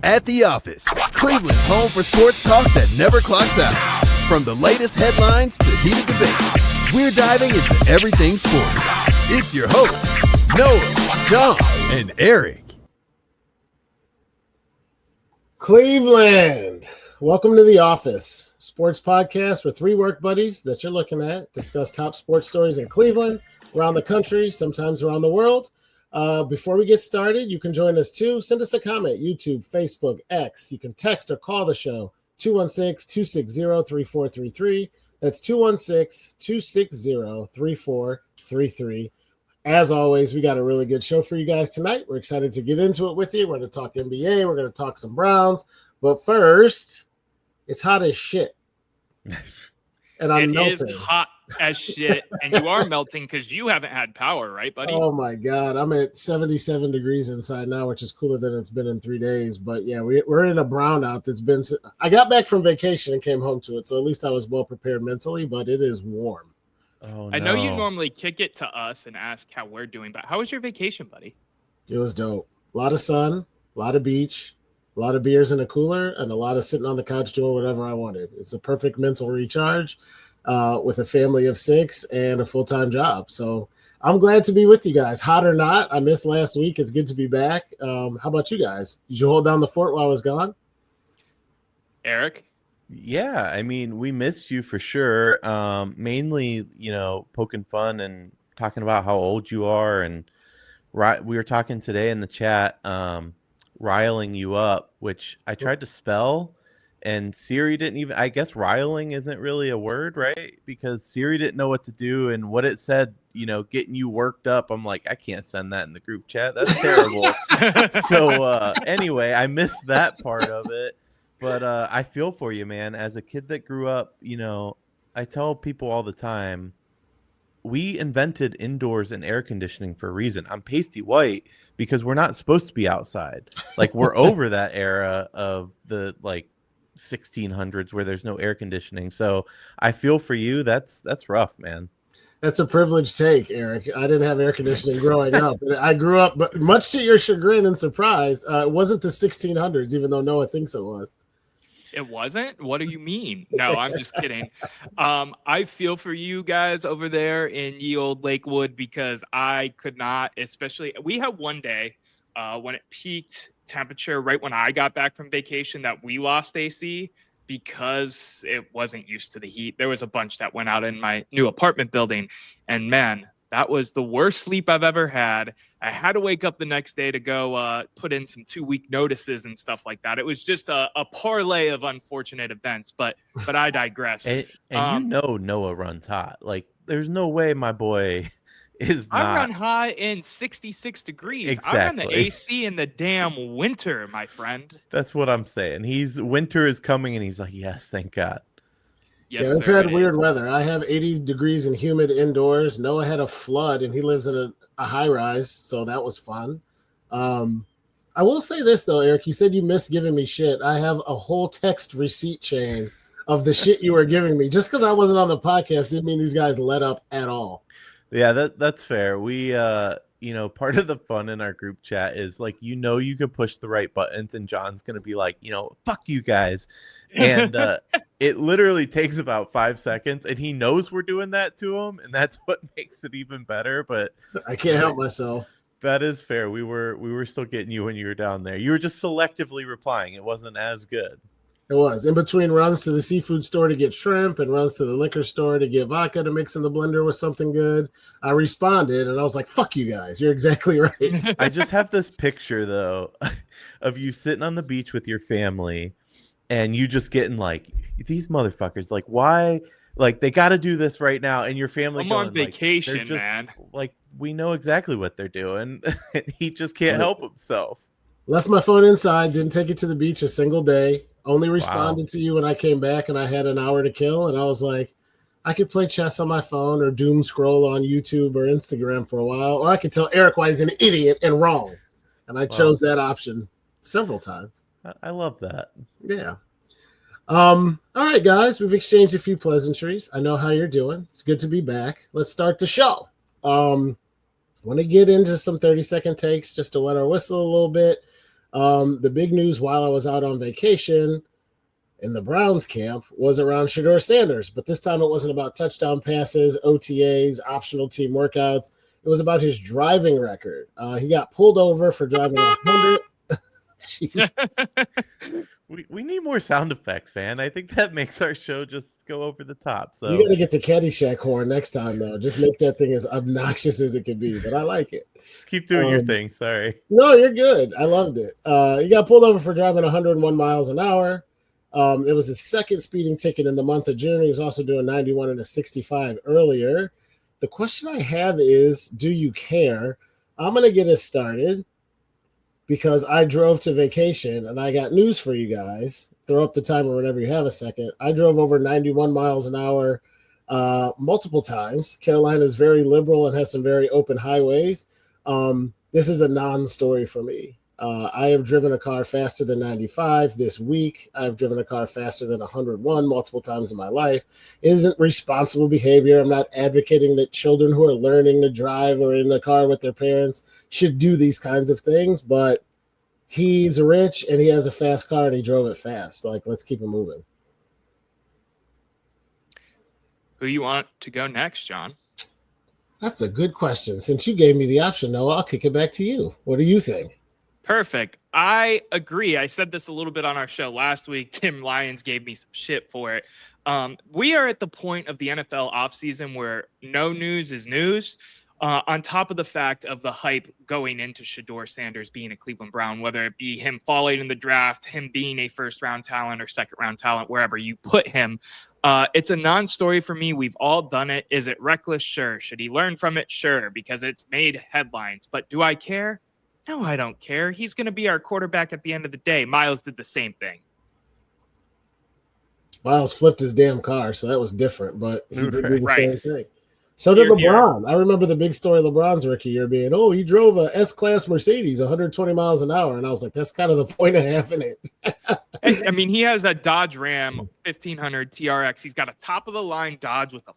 At the Office, Cleveland's home for sports talk that never clocks out. From the latest headlines to heated debates, we're diving into everything sports. It's your hosts, Noah, John, and Erik. Cleveland, welcome to The Office, sports podcast with three work buddies that you're looking at, discuss top sports stories in Cleveland, around the country, sometimes around the world. Before we get started, you can join us too. Send us a comment, YouTube, Facebook, X. You can text or call the show, 216-260-3433. That's 216-260-3433. As always, we got a really good show for you guys tonight. We're excited to get into it with you. We're going to talk NBA. We're going to talk some Browns. But first, it's hot as shit. And I'm melting. It is hot as shit, and you are melting because you haven't had power, right, buddy? Oh, my God. I'm at 77 degrees inside now, which is cooler than it's been in 3 days. But, yeah, we're in a brownout that's been – I got back from vacation and came home to it, so at least I was well prepared mentally, but it is warm. Oh, no. I know you normally kick it to us and ask how we're doing, but how was your vacation, buddy? It was dope. A lot of sun, a lot of beach, a lot of beers in a cooler, and a lot of sitting on the couch doing whatever I wanted. It's a perfect mental recharge with a family of 6 and a full-time job. So I'm glad to be with you guys. Hot or not, I missed last week. It's good to be back. How about you guys? Did you hold down the fort while I was gone? Erik? Yeah, I mean, we missed you for sure. Mainly, poking fun and talking about how old you are. And we were talking today in the chat, riling you up, which I tried to spell. And Siri didn't even, I guess riling isn't really a word, right? Because Siri didn't know what to do. And what it said, getting you worked up. I'm like, I can't send that in the group chat. That's terrible. So anyway, I missed that part of it. But I feel for you, man. As a kid that grew up, I tell people all the time, we invented indoors and air conditioning for a reason. I'm pasty white because we're not supposed to be outside. Like, we're over that era of the, 1600s where there's no air conditioning. So I feel for you. That's rough, man. That's a privileged take, Erik. I didn't have air conditioning growing up. I grew up, but much to your chagrin and surprise, it wasn't the 1600s, even though Noah thinks it was. It wasn't? What do you mean? No, I'm just kidding. I feel for you guys over there in ye old Lakewood because I could not, especially, we had one day when it peaked temperature right when I got back from vacation that we lost AC because it wasn't used to the heat. There was a bunch that went out in my new apartment building, and man, that was the worst sleep I've ever had. I had to wake up the next day to go put in some 2-week notices and stuff like that. It was just a parlay of unfortunate events, but I digress. And Noah runs hot. Like, there's no way my boy is not. I run high in 66 degrees. Exactly. I run the AC in the damn winter, my friend. That's what I'm saying. Winter is coming, and he's like, yes, thank God. Yes, yeah, we've had weird weather. I have 80 degrees and humid indoors. Noah had a flood, and he lives in a high rise, so that was fun. I will say this, though, Erik. You said you missed giving me shit. I have a whole text receipt chain of the shit you were giving me. Just because I wasn't on the podcast didn't mean these guys let up at all. Yeah, that's fair. We, part of the fun in our group chat is you can push the right buttons, and John's going to be like, fuck you guys. And it literally takes about 5 seconds, and he knows we're doing that to him, and that's what makes it even better. But I can't help myself. That is fair. We were still getting you when you were down there. You were just selectively replying. It wasn't as good. It was. In between runs to the seafood store to get shrimp and runs to the liquor store to get vodka to mix in the blender with something good, I responded, and I was like, fuck you guys. You're exactly right. I just have this picture, though, of you sitting on the beach with your family, and you just getting these motherfuckers, why? They got to do this right now, and your family I'm going, on vacation, man. We know exactly what they're doing. He just can't help himself. Left my phone inside, didn't take it to the beach a single day. Only responded to you when I came back and I had an hour to kill. And I was like, I could play chess on my phone or doom scroll on YouTube or Instagram for a while. Or I could tell Erik why he's an idiot and wrong. And I chose that option several times. I love that. Yeah. All right, guys. We've exchanged a few pleasantries. I know how you're doing. It's good to be back. Let's start the show. Want to get into some 30-second takes just to wet our whistle a little bit. The big news while I was out on vacation in the Browns camp was around Shedeur Sanders, but this time it wasn't about touchdown passes, OTAs, optional team workouts. It was about his driving record. He got pulled over for driving 100. We need more sound effects, man. I think that makes our show just go over the top. So you got to get the Caddyshack horn next time, though. Just make that thing as obnoxious as it can be. But I like it. Just keep doing your thing. Sorry. No, you're good. I loved it. He got pulled over for driving 101 miles an hour. It was his second speeding ticket in the month of June. He was also doing 91 and a 65 earlier. The question I have is, do you care? I'm going to get us started because I drove to vacation, and I got news for you guys. Throw up the timer whenever you have a second. I drove over 91 miles an hour multiple times. Carolina is very liberal and has some very open highways. This is a non-story for me. I have driven a car faster than 95 this week. I've driven a car faster than 101 multiple times in my life. It isn't responsible behavior. I'm not advocating that children who are learning to drive or in the car with their parents should do these kinds of things, but he's rich and he has a fast car and he drove it fast. Like, let's keep it moving. Who you want to go next, John? That's a good question. Since you gave me the option, Noah, I'll kick it back to you. What do you think? Perfect. I agree. I said this a little bit on our show last week. Tim Lyons gave me some shit for it. We are at the point of the NFL offseason where no news is news. On top of the fact of the hype going into Shedeur Sanders being a Cleveland Brown, whether it be him falling in the draft, him being a first-round talent or second-round talent, wherever you put him, it's a non-story for me. We've all done it. Is it reckless? Sure. Should he learn from it? Sure, because it's made headlines. But do I care? No, I don't care. He's going to be our quarterback at the end of the day. Miles did the same thing. Miles flipped his damn car, so that was different, but he did do the same thing. So did Here, LeBron. I remember the big story of LeBron's rookie year being, he drove a S-Class Mercedes 120 miles an hour. And I was like, that's kind of the point of having it. I mean, he has a Dodge Ram 1500 TRX. He's got a top-of-the-line Dodge with a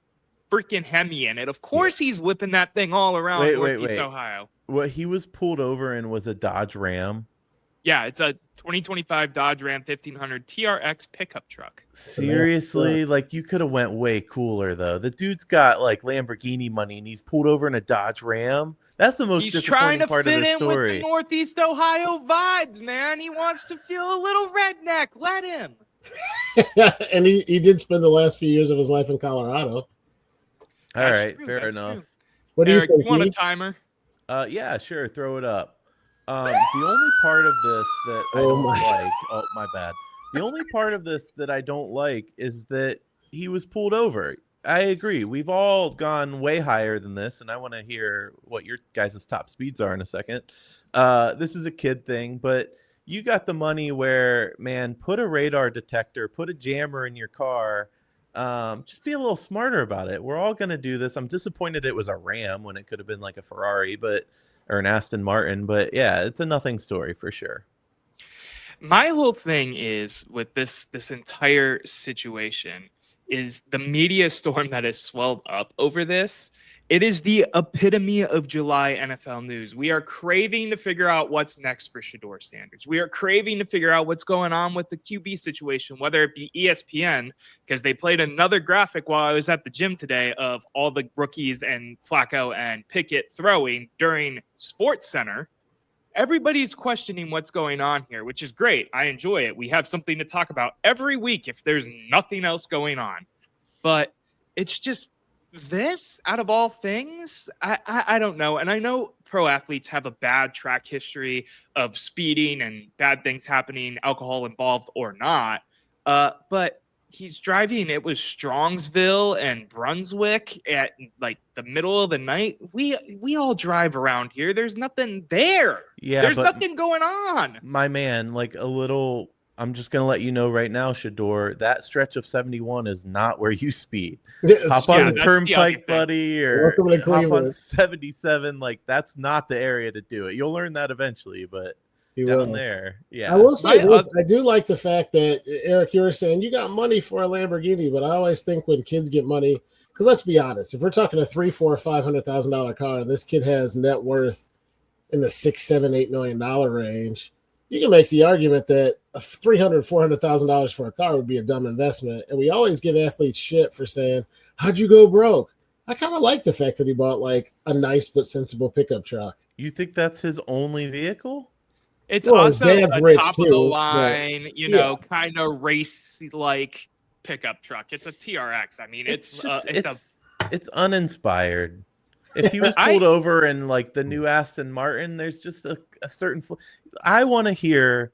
freaking Hemi in it. Of course he's whipping that thing all around Northeast Ohio. What he was pulled over in was a Dodge Ram? Yeah, it's a 2025 Dodge Ram 1500 TRX pickup truck. Seriously? Like, you could have went way cooler, though. The dude's got, like, Lamborghini money, and he's pulled over in a Dodge Ram? That's the most disappointing part of the story. He's trying to fit in with the Northeast Ohio vibes, man. He wants to feel a little redneck. Let him. And he did spend the last few years of his life in Colorado. All right, fair enough. True. What do Eric, you think? You want a timer? Yeah, sure. Throw it up. The only part of this that I don't like. Oh, my bad. The only part of this that I don't like is that he was pulled over. I agree. We've all gone way higher than this, and I want to hear what your guys' top speeds are in a second. This is a kid thing, but you got the money where, man, put a radar detector, put a jammer in your car. Just be a little smarter about it. We're all going to do this. I'm disappointed it was a Ram when it could have been like a Ferrari, or an Aston Martin. But yeah, it's a nothing story for sure. My whole thing is with this entire situation is the media storm that has swelled up over this. It is the epitome of July NFL news. We are craving to figure out what's next for Shedeur Sanders. We are craving to figure out what's going on with the QB situation, whether it be ESPN, because they played another graphic while I was at the gym today of all the rookies and Flacco and Pickett throwing during Sports Center. Everybody's questioning what's going on here, which is great. I enjoy it. We have something to talk about every week if there's nothing else going on. But it's just this, out of all things, I don't know. And I know pro athletes have a bad track history of speeding and bad things happening, alcohol involved or not. But he's driving. It was Strongsville and Brunswick at like the middle of the night. We all drive around here. There's nothing there. Yeah, there's nothing going on. My man, like a little. I'm just going to let you know right now, Shedeur, that stretch of 71 is not where you speed. Hop on the turnpike, buddy, or hop on 77. Like, that's not the area to do it. You'll learn that eventually, but down there, yeah. I will say this. I do like the fact that, Eric, you were saying you got money for a Lamborghini, but I always think when kids get money, because let's be honest, if we're talking a $300,000, $400,000, $500,000 car, and this kid has net worth in the $6, $7, $8 million range, you can make the argument that $300,000-$400,000 for a car would be a dumb investment. And we always give athletes shit for saying, how'd you go broke? I kind of like the fact that he bought like a nice but sensible pickup truck. You think that's his only vehicle? It's Well, his also dad's a rich top of the too, line, you yeah. know, kind of race like pickup truck. It's a TRX. I mean, It's uninspired. If he was pulled over in like the new Aston Martin, there's just a certain. I want to hear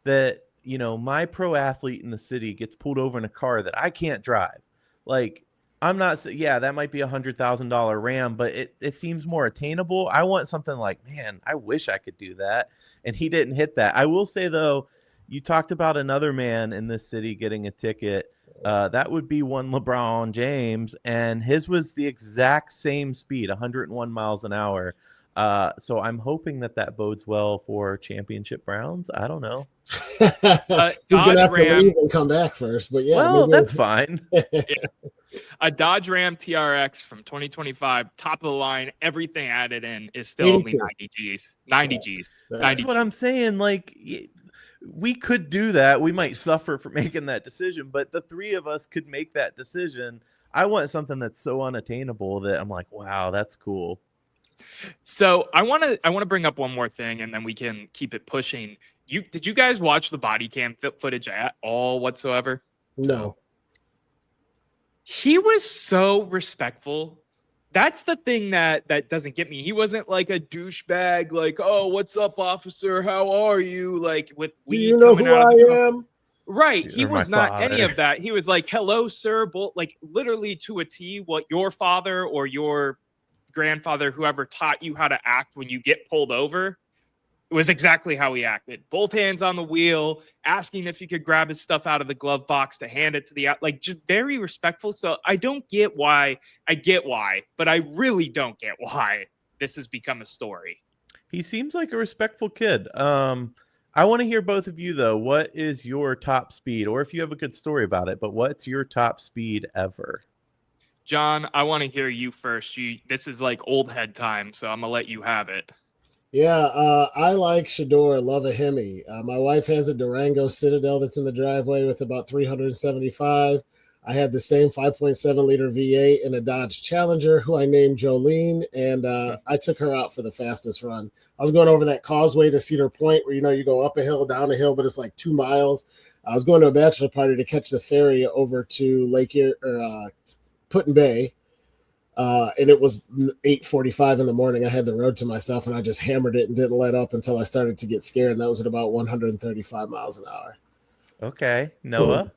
that, you know, my pro athlete in the city gets pulled over in a car that I can't drive. Like, I'm not. Yeah, that might be $100,000 Ram, but it seems more attainable. I want something like, man, I wish I could do that, and he didn't hit that. I will say though, you talked about another man in this city getting a ticket. That would be one LeBron James, and his was the exact same speed, 101 miles an hour. So I'm hoping that bodes well for championship Browns. I don't know. He's gonna have to leave and come back first, but yeah. Well, that's fine. Yeah. A Dodge Ram TRX from 2025, top of the line, everything added in is still only 90 G's. 90 G's. That's what I'm saying. Like, we could do that. We might suffer for making that decision, but the three of us could make that decision. I want something that's so unattainable that I'm like, wow, that's cool. So I want to bring up one more thing, and then we can keep it pushing. Did you guys watch the body cam footage at all whatsoever? No. He was so respectful. That's the thing that doesn't get me. He wasn't like a douchebag, like, oh, what's up, officer? How are you? Like with weed. You know who I am? Right. He was not any of that. He was like, hello, sir. Like literally to a T, what your father or your grandfather, whoever taught you how to act when you get pulled over. It was exactly how he acted. Both hands on the wheel, asking if you could grab his stuff out of the glove box to hand it to like just very respectful. So I don't get why. I get why, but I really don't get why this has become a story. He seems like a respectful kid. I want to hear both of you though. What is your top speed, or if you have a good story about it, but what's your top speed ever? John, I want to hear you first. This is like old head time, so I'm gonna let you have it. Yeah, I like Shedeur, love a Hemi. My wife has a Durango Citadel that's in the driveway with about 375. I had the same 5.7 liter V8 in a Dodge Challenger, who I named Jolene, and I took her out for the fastest run. I was going over that causeway to Cedar Point, where you go up a hill, down a hill, but it's like 2 miles. I was going to a bachelor party to catch the ferry over to Lake or Put-in Bay. And it was 8:45 in the morning. I had the road to myself, and I just hammered it and didn't let up until I started to get scared. And that was at about 135 miles an hour. Okay. Noah?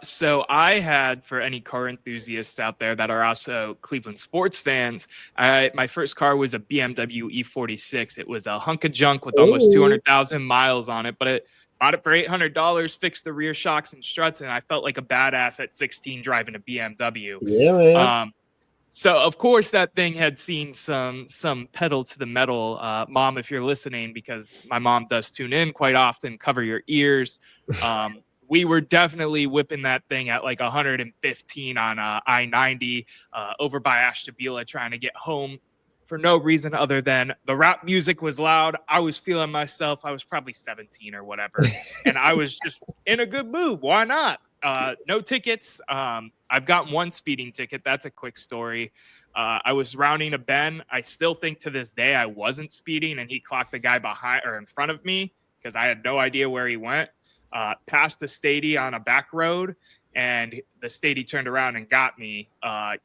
So I had, for any car enthusiasts out there that are also Cleveland sports fans, my first car was a BMW E46. It was a hunk of junk with almost 200,000 miles on it, but it bought it for $800, fixed the rear shocks and struts, and I felt like a badass at 16 driving a BMW. Yeah, man. So of course that thing had seen some pedal to the metal. Mom, if you're listening, because my mom does tune in quite often, cover your ears. We were definitely whipping that thing at like 115 on I-90 over by Ashtabula, trying to get home for no reason other than the rap music was loud. I was feeling myself. I was probably 17 or whatever. And I was just in a good mood. Why not? No tickets. I've gotten one speeding ticket. That's a quick story. I was rounding a bend. I still think to this day I wasn't speeding, and he clocked the guy behind or in front of me because I had no idea where he went. Passed the Stady on a back road, and the Stady turned around and got me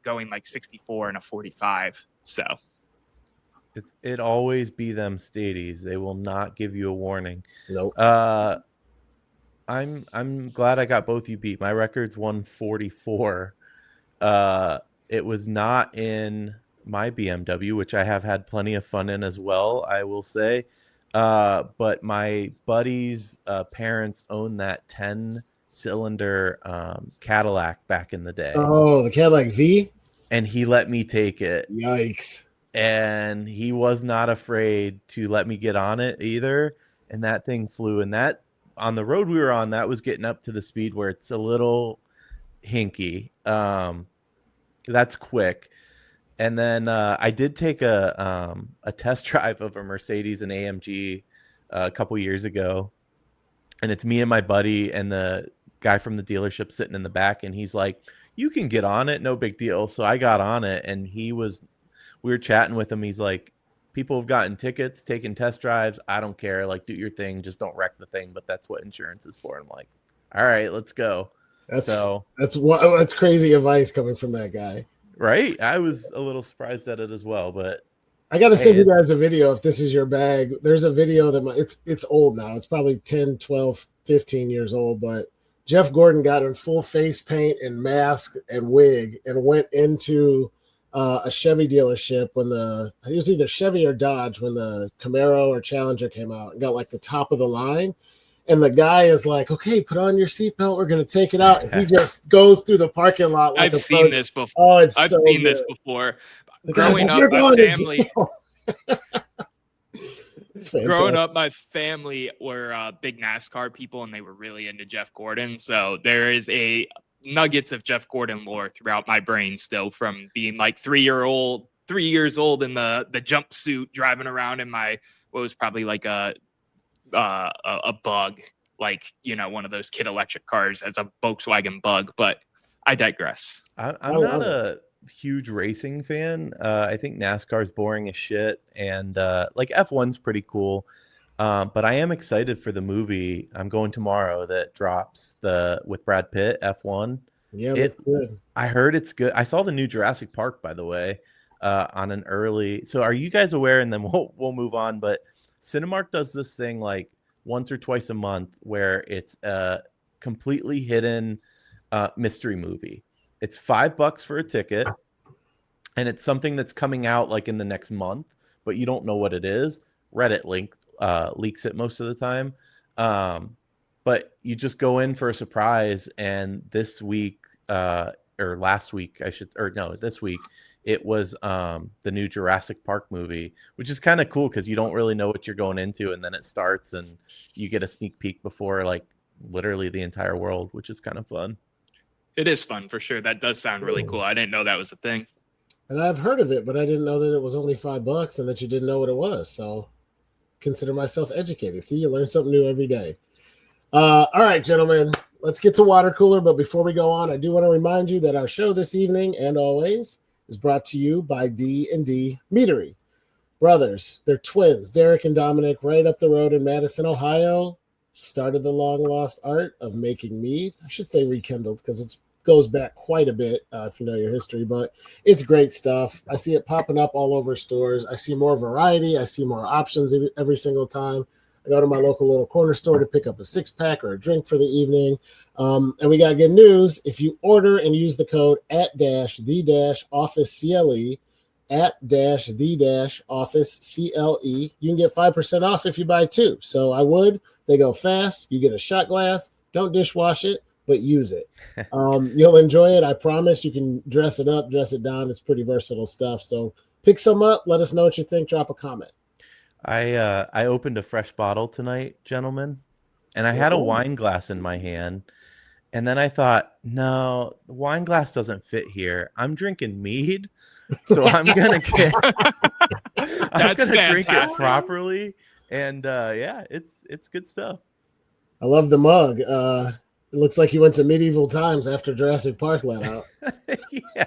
going like 64 and a 45. So it always be them Stadies. They will not give you a warning. Nope. I'm glad I got both you beat. My record's 144. It was not in my BMW, which I have had plenty of fun in as well, I will say. But my buddy's parents owned that 10-cylinder Cadillac back in the day. Oh, the Cadillac V? And he let me take it. Yikes. And he was not afraid to let me get on it either. And that thing flew. And that, on the road we were on, that was getting up to the speed where it's a little hinky. That's quick. And then I did take a test drive of a Mercedes and AMG a couple years ago, and it's me and my buddy and the guy from the dealership sitting in the back, and he's like, "You can get on it, no big deal." So I got on it, and we were chatting with him. He's like, "People have gotten tickets, taken test drives. I don't care. Like, do your thing, just don't wreck the thing." But that's what insurance is for. I'm like, "All right, let's go." That's crazy advice coming from that guy. Right? I was a little surprised at it as well, but I got to send you guys a video if this is your bag. There's a video that it's old now. It's probably 10, 12, 15 years old, but Jeff Gordon got in full face paint and mask and wig and went into a Chevy dealership when it was either Chevy or Dodge when the Camaro or Challenger came out and got like the top of the line. And the guy is like, "Okay, put on your seatbelt. We're going to take it out." And he just goes through the parking lot. Like I've seen this before. Oh, I've seen this before. Growing up, my family were big NASCAR people, and they were really into Jeff Gordon. So there is a nuggets of Jeff Gordon lore throughout my brain still from being like 3 years old in the jumpsuit, driving around in my what was probably like a Bug, like, you know, one of those kid electric cars as a Volkswagen Bug. But I digress. I'm not a huge racing fan. I think NASCAR is boring as shit, and like F1's pretty cool. But I am excited for the movie. I'm going tomorrow that drops with Brad Pitt, F1. Yeah, that's good. I heard it's good. I saw the new Jurassic Park, by the way, on an early. So are you guys aware? And then we'll move on. But Cinemark does this thing like once or twice a month where it's a completely hidden mystery movie. It's $5 for a ticket, and it's something that's coming out like in the next month, but you don't know what it is. Reddit leaks it most of the time. But you just go in for a surprise, and this week this week, it was the new Jurassic Park movie, which is kind of cool because you don't really know what you're going into, and then it starts and you get a sneak peek before like literally the entire world, which is kind of fun. It is fun for sure. That does sound really cool. I didn't know that was a thing. And I've heard of it, but I didn't know that it was only $5 and that you didn't know what it was. So consider myself educated. See, you learn something new every day. All right, gentlemen, let's get to water cooler. But before we go on, I do want to remind you that our show this evening and always is brought to you by D&D Meadery. Brothers, they're twins, Derek and Dominic, right up the road in Madison, Ohio, started the long-lost art of making mead. I should say rekindled because it goes back quite a bit if you know your history, but it's great stuff. I see it popping up all over stores. I see more variety. I see more options every single time. I go to my local little corner store to pick up a 6-pack or a drink for the evening. And we got good news. If you order and use the code @the-office-CLE, @the-office-CLE, you can get 5% off if you buy 2. So they go fast. You get a shot glass. Don't dishwash it, but use it. You'll enjoy it. I promise. You can dress it up, dress it down. It's pretty versatile stuff. So pick some up. Let us know what you think. Drop a comment. I opened a fresh bottle tonight, gentlemen, and I had a wine glass in my hand. And then I thought, no, the wine glass doesn't fit here. I'm drinking mead, so I'm gonna drink it properly. And it's good stuff. I love the mug. It looks like you went to medieval times after Jurassic Park let out. Yeah.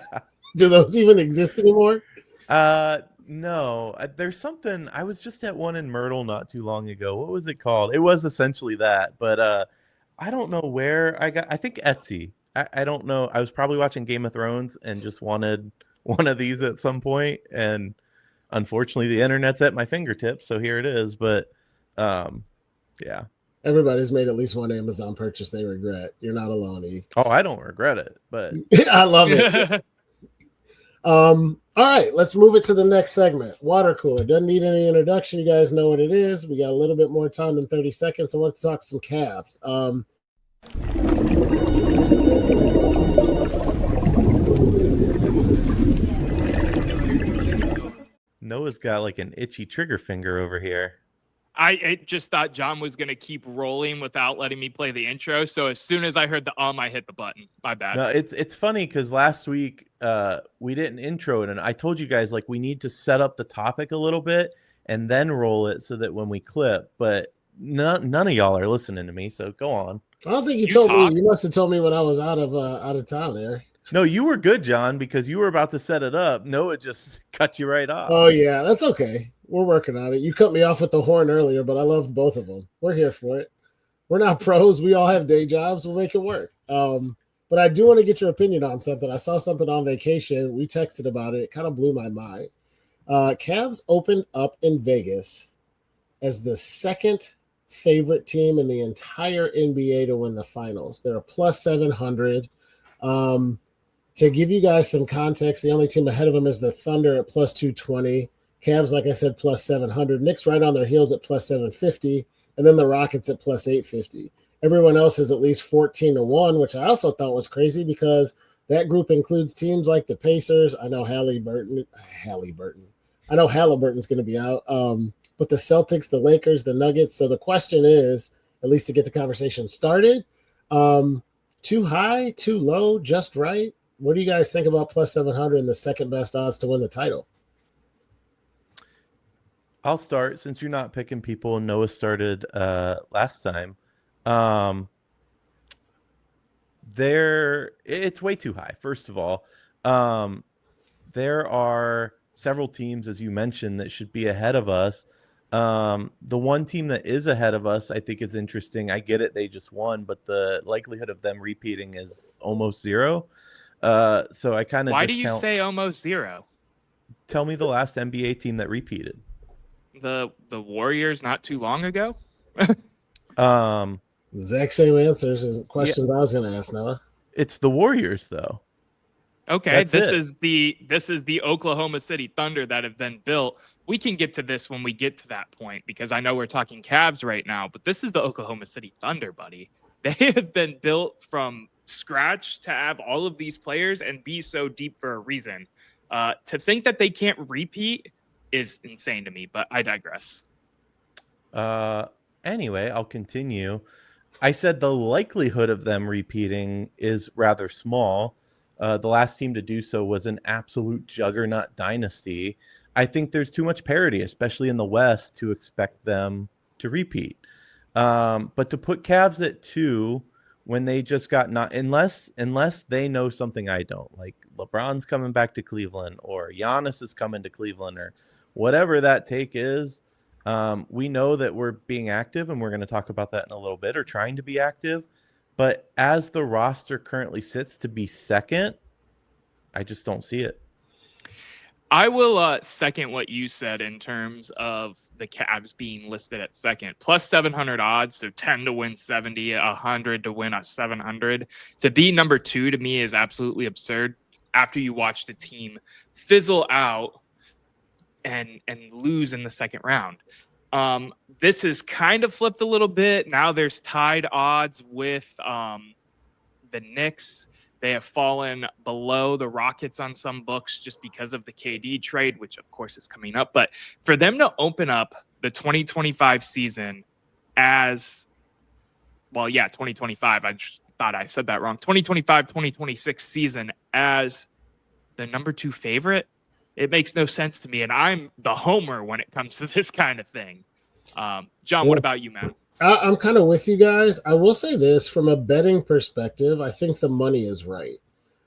Do those even exist anymore? No. There's something. I was just at one in Myrtle not too long ago. What was it called? It was essentially that, but I don't know where I think Etsy. I don't know. I was probably watching Game of Thrones and just wanted one of these at some point, and unfortunately the internet's at my fingertips, so here it is. But yeah. Everybody's made at least one Amazon purchase they regret. You're not alone, E. Oh, I don't regret it, but I love it. All right, let's move it to the next segment. Water cooler. Doesn't need any introduction. You guys know what it is. We got a little bit more time than 30 seconds. I want to talk some Cavs. Noah's got like an itchy trigger finger over here. I just thought John was going to keep rolling without letting me play the intro. So as soon as I heard the I hit the button. My bad. No, it's funny because last week we didn't intro it, and I told you guys like we need to set up the topic a little bit, and then roll it so that when we clip, but none of y'all are listening to me, so go on. I don't think you You told talk. me. You must have told me when I was out of town there. No, you were good, John, because you were about to set it up. Noah just cut you right off. Oh yeah, that's okay. We're working on it. You cut me off with the horn earlier, but I loved both of them. We're here for it. We're not pros. We all have day jobs. We'll make it work. But I do want to get your opinion on something. I saw something on vacation. We texted about it. It kind of blew my mind. Cavs opened up in Vegas as the second favorite team in the entire NBA to win the finals. They're a plus 700. To give you guys some context, the only team ahead of them is the Thunder at plus 220. Cavs, like I said, plus 700. Knicks right on their heels at plus 750. And then the Rockets at plus 850. Everyone else is at least 14-1, which I also thought was crazy because that group includes teams like the Pacers. I know Halliburton's going to be out. But the Celtics, the Lakers, the Nuggets. So the question is, at least to get the conversation started, too high, too low, just right? What do you guys think about plus 700 and the second best odds to win the title? I'll start since you're not picking people and Noah started last time. It's way too high. First of all, there are several teams, as you mentioned, that should be ahead of us. The one team that is ahead of us, I think, is interesting. I get it; they just won, but the likelihood of them repeating is almost zero. So I kind of Why do you say almost zero? Tell me the last NBA team that repeated. The Warriors not too long ago. Exact same answers as questions I was going to ask, Noah. It's the Warriors, though. Okay, this is the Oklahoma City Thunder that have been built. We can get to this when we get to that point because I know we're talking Cavs right now, but this is the Oklahoma City Thunder, buddy. They have been built from scratch to have all of these players and be so deep for a reason. To think that they can't repeat is insane to me, but I digress. Anyway, I'll continue. I said the likelihood of them repeating is rather small. The last team to do so was an absolute juggernaut dynasty. I think there's too much parity, especially in the West, to expect them to repeat. But to put Cavs at 2 when they just got not unless they know something I don't, like LeBron's coming back to Cleveland or Giannis is coming to Cleveland or whatever that take is. We know that we're being active, and we're going to talk about that in a little bit, or trying to be active. But as the roster currently sits to be second, I just don't see it. I will second what you said in terms of the Cavs being listed at second. Plus 700 odds, so 10 to win 70, 100 to win a 700. To be number 2 to me is absolutely absurd after you watch the team fizzle out and lose in the second round. This is kind of flipped a little bit. Now there's tied odds with the Knicks. They have fallen below the Rockets on some books just because of the KD trade, which of course is coming up. But for them to open up the 2025 season as, 2025, I just thought I said that wrong. 2025-2026 season as the number 2 favorite, it makes no sense to me. And I'm the homer when it comes to this kind of thing. John, what about you, man? I'm kind of with you guys. I will say this from a betting perspective. I think the money is right.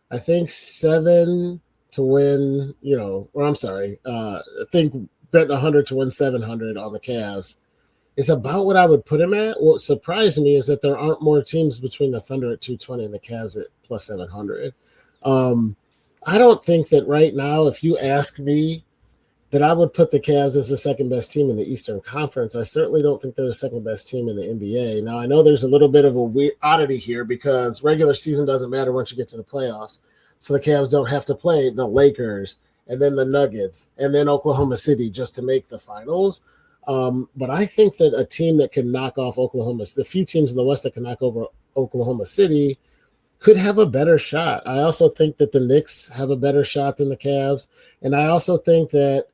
I think 7 to win, I think betting 100 to win 700 on the Cavs is about what I would put him at. What surprised me is that there aren't more teams between the Thunder at 220 and the Cavs at plus 700. I don't think that right now, if you ask me, that I would put the Cavs as the second best team in the Eastern Conference. I certainly don't think they're the second best team in the NBA. Now, I know there's a little bit of a weird oddity here because regular season doesn't matter once you get to the playoffs. So the Cavs don't have to play the Lakers and then the Nuggets and then Oklahoma City just to make the finals. But I think that a team that can knock off the few teams in the West that can knock over Oklahoma City could have a better shot. I also think that the Knicks have a better shot than the Cavs. And I also think that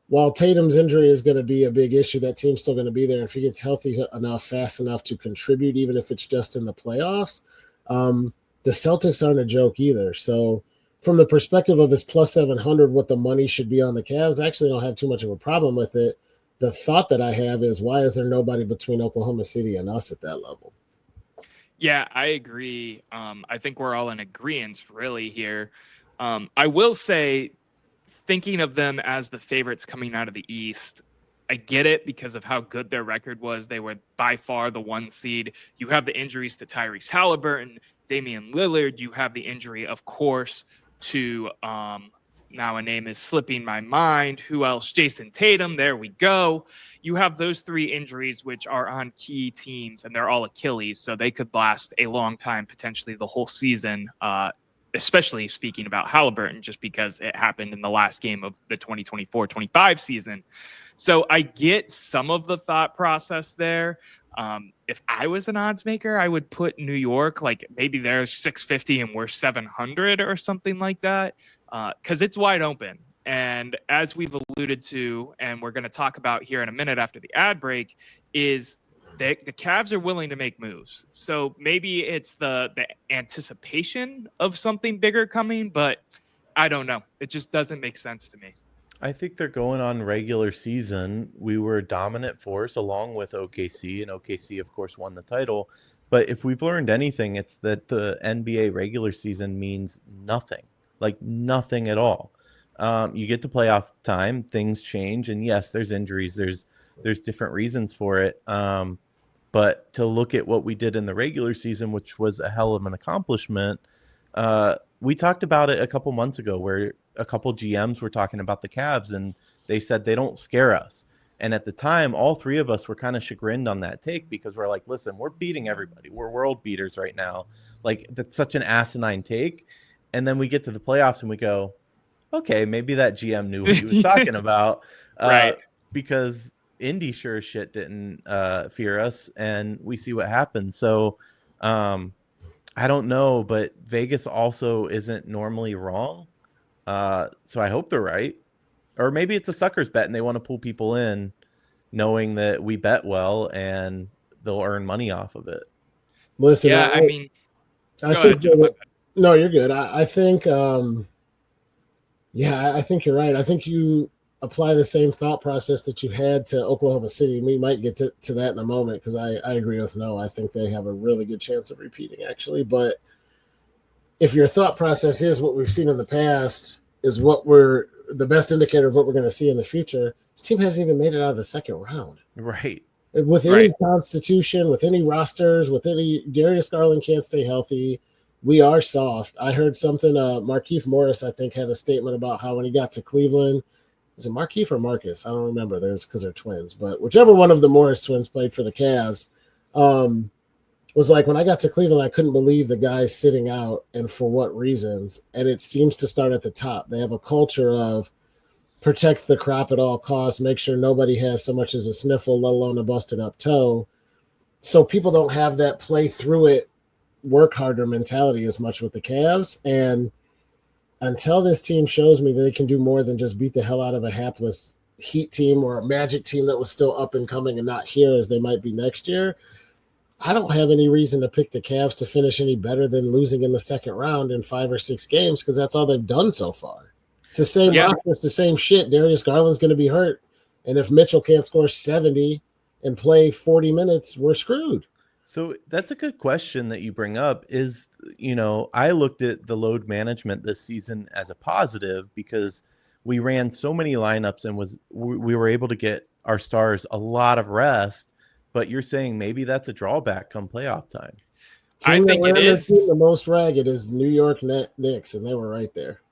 while Tatum's injury is going to be a big issue, that team's still going to be there. If he gets healthy enough, fast enough to contribute, even if it's just in the playoffs, the Celtics aren't a joke either. So from the perspective of his plus 700, what the money should be on the Cavs, I actually don't have too much of a problem with it. The thought that I have is, why is there nobody between Oklahoma City and us at that level? Yeah, I agree. I think we're all in agreement really here. I will say, thinking of them as the favorites coming out of the East, I get it because of how good their record was. They were by far the 1 seed. You have the injuries to Tyrese Halliburton, Damian Lillard. You have the injury, of course, to now a name is slipping my mind. Who else? Jason Tatum. There we go. You have those 3 injuries, which are on key teams, and they're all Achilles, so they could last a long time, potentially the whole season. Especially speaking about Halliburton, just because it happened in the last game of the 2024-25 season. So I get some of the thought process there. If I was an odds maker, I would put New York, like maybe they're 650 and we're 700 or something like that, because it's wide open. And as we've alluded to, and we're going to talk about here in a minute after the ad break, is the Cavs are willing to make moves. So maybe it's the anticipation of something bigger coming, but I don't know. It just doesn't make sense to me. I think they're going on regular season. We were a dominant force along with OKC, and OKC, of course, won the title. But if we've learned anything, it's that the NBA regular season means nothing, like nothing at all. You get to playoff time, things change, and yes, there's injuries. There's different reasons for it. But to look at what we did in the regular season, which was a hell of an accomplishment, we talked about it a couple months ago where a couple GMs were talking about the Cavs, and they said they don't scare us. And at the time, all 3 of us were kind of chagrined on that take because we're like, listen, we're beating everybody. We're world beaters right now. Like, that's such an asinine take. And then we get to the playoffs and we go, okay, maybe that GM knew what he was talking about. Right. Because Indy sure as shit didn't fear us, and we see what happens. So I don't know, but Vegas also isn't normally wrong. So I hope they're right. Or maybe it's a sucker's bet and they want to pull people in knowing that we bet well and they'll earn money off of it. Listen, Yeah, I think no, you're good. I think I think you're right. I think you apply the same thought process that you had to Oklahoma City. We might get to that in a moment because I agree with No. I think they have a really good chance of repeating, actually. But if your thought process is what we've seen in the past is what we're the best indicator of what we're going to see in the future, this team hasn't even made it out of the second round. Right. With any constitution, with any rosters, with any Darius Garland can't stay healthy. We are soft. I heard something, Markieff Morris, I think, had a statement about how when he got to Cleveland, was it Markieff or Marcus? I don't remember. There's because they're twins, but whichever one of the Morris twins played for the Cavs, was like, when I got to Cleveland, I couldn't believe the guys sitting out and for what reasons. And it seems to start at the top. They have a culture of protect the crop at all costs, make sure nobody has so much as a sniffle, let alone a busted up toe. So people don't have that play through it, work harder mentality as much with the Cavs. And until this team shows me that they can do more than just beat the hell out of a hapless Heat team or a Magic team that was still up and coming and not here as they might be next year, I don't have any reason to pick the Cavs to finish any better than losing in the second round in 5 or 6 games because that's all they've done so far. It's the same roster, it's the same shit. Darius Garland's going to be hurt. And if Mitchell can't score 70 and play 40 minutes, we're screwed. So that's a good question that you bring up is, I looked at the load management this season as a positive because we ran so many lineups and we were able to get our stars a lot of rest. But you're saying maybe that's a drawback come playoff time. I think it is. The most ragged is New York Knicks, and they were right there.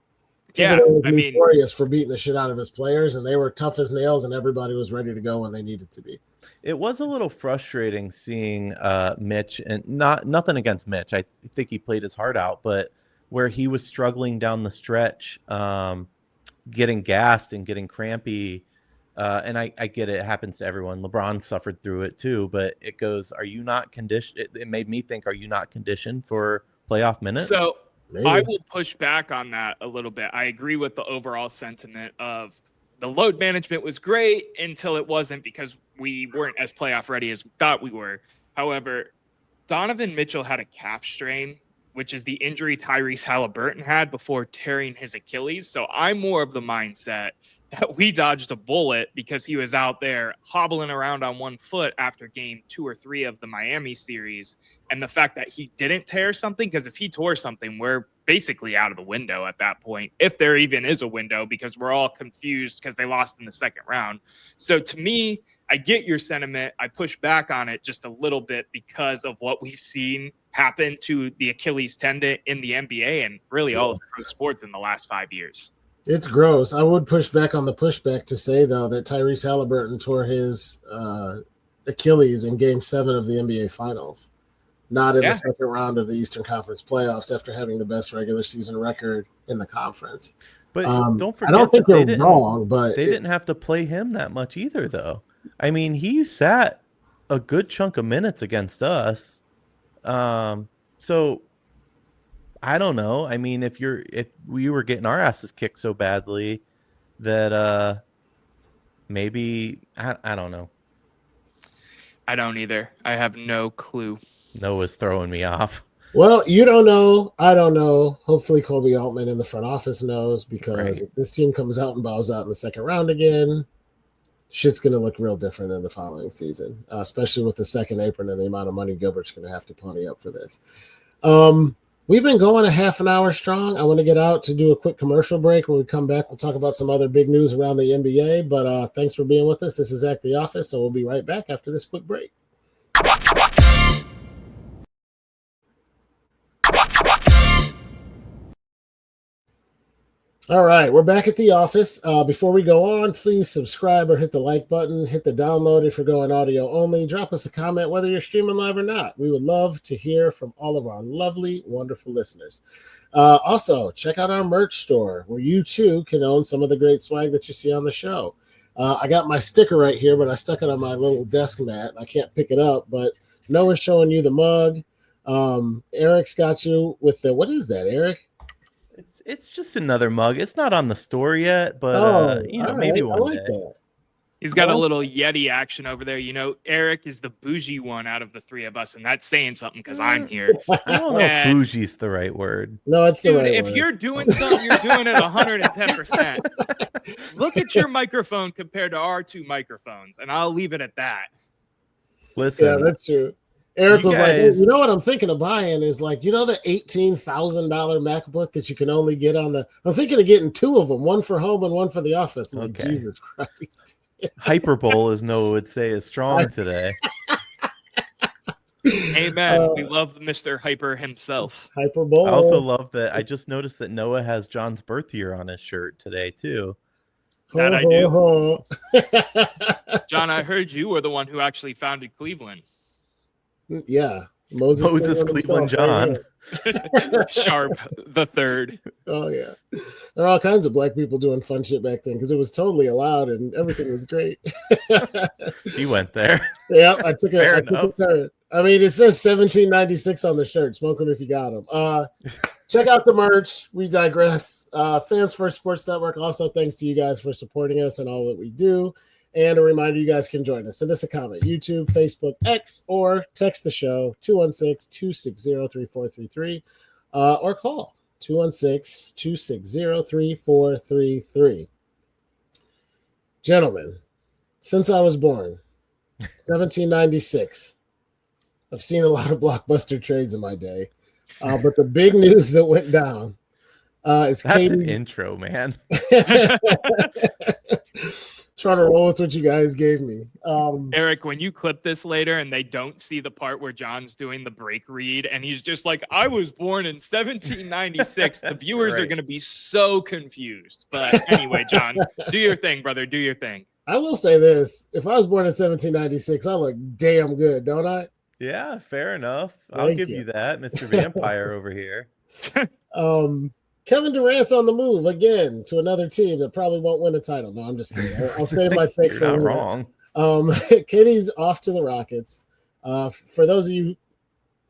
Yeah, was notorious for beating the shit out of his players, and they were tough as nails, and everybody was ready to go when they needed to be. It was a little frustrating seeing Mitch, and nothing against Mitch. I think he played his heart out, but where he was struggling down the stretch, getting gassed and getting crampy. And I get it. It happens to everyone. LeBron suffered through it too, but it goes, are you not conditioned? It made me think, are you not conditioned for playoff minutes? So maybe. I will push back on that a little bit. I agree with the overall sentiment of the load management was great until it wasn't because we weren't as playoff ready as we thought we were. However, Donovan Mitchell had a calf strain which is the injury Tyrese Halliburton had before tearing his Achilles. So I'm more of the mindset that we dodged a bullet because he was out there hobbling around on one foot after game 2 or 3 of the Miami series. And the fact that he didn't tear something, because if he tore something, we're basically out of the window at that point, if there even is a window, because we're all confused because they lost in the second round. So to me, I get your sentiment. I push back on it just a little bit because of what we've seen happen to the Achilles tendon in the NBA and really all of pro sports in the last 5 years. It's gross. I would push back on the pushback to say, though, that Tyrese Halliburton tore his Achilles in Game 7 of the NBA Finals, not in the second round of the Eastern Conference playoffs after having the best regular season record in the conference. But don't forget, I don't think you're wrong, but they didn't have to play him that much either, though. I mean, he sat a good chunk of minutes against us. So I don't know. I mean, if we were getting our asses kicked so badly that maybe I don't know. I don't either. I have no clue. Noah's throwing me off. Well, you don't know. I don't know. Hopefully Kobe Altman in the front office knows, because if this team comes out and bows out in the second round again, shit's going to look real different in the following season, especially with the second apron and the amount of money Gilbert's going to have to pony up for this. We've been going a half an hour strong. I want to get out to do a quick commercial break. When we come back, we'll talk about some other big news around the NBA. But thanks for being with us. This is Zach the Office, so we'll be right back after this quick break. All right, we're back at the office. Before we go on, please subscribe or hit the like button. Hit the download if you're going audio only. Drop us a comment whether you're streaming live or not. We would love to hear from all of our lovely, wonderful listeners. Also, check out our merch store where you too can own some of the great swag that you see on the show. I got my sticker right here, but I stuck it on my little desk mat. I can't pick it up, but Noah's showing you the mug. Eric's got you with the, what is that, Erik? It's just another mug. It's not on the store yet, but maybe one day. That. He's got a little Yeti action over there. You know, Erik is the bougie one out of the three of us, and that's saying something because I'm here. I don't know if bougie's the right word. No, it's the right if word. You're doing something, you're doing it 110%. Look at your microphone compared to our two microphones, and I'll leave it at that. Listen. Yeah, that's true. Erik was like, hey, you know what I'm thinking of buying is like, you know, the $18,000 MacBook that you can only get on the, I'm thinking of getting 2 of them, one for home and one for the office. I'm like, Jesus Christ. Hyperbole, as Noah would say, is strong today. Amen. We love Mr. Hyper himself. Hyperbole. I also love that. I just noticed that Noah has John's birth year on his shirt today, too. That I do. John, I heard you were the one who actually founded Cleveland. Yeah, Moses Cleveland John. Sharp the third. Oh yeah, there are all kinds of black people doing fun shit back then because it was totally allowed and everything was great. He went there. Yeah, I took a turn. I mean, it says 1796 on the shirt. Smoke them if you got them. Check out the merch. We digress. Fans First Sports Network. Also, thanks to you guys for supporting us and all that we do. And a reminder, you guys can join us. Send us a comment, YouTube, Facebook, X, or text the show, 216-260-3433, or call 216-260-3433. Gentlemen, since I was born, 1796, I've seen a lot of blockbuster trades in my day. But the big news that went down is That's Katie. An intro, man. Trying to roll with what you guys gave me. Erik, when you clip this later and they don't see the part where John's doing the break read and he's just like, I was born in 1796, the viewers are going to be so confused. But anyway, John, do your thing, brother. Do your thing. I will say this. If I was born in 1796, I look damn good, don't I? Yeah, fair enough. I'll give you that, Mr. Vampire over here. Kevin Durant's on the move again to another team that probably won't win a title. No, I'm just kidding. I'll save my take for You're not wrong. Katie's off to the Rockets. For those of you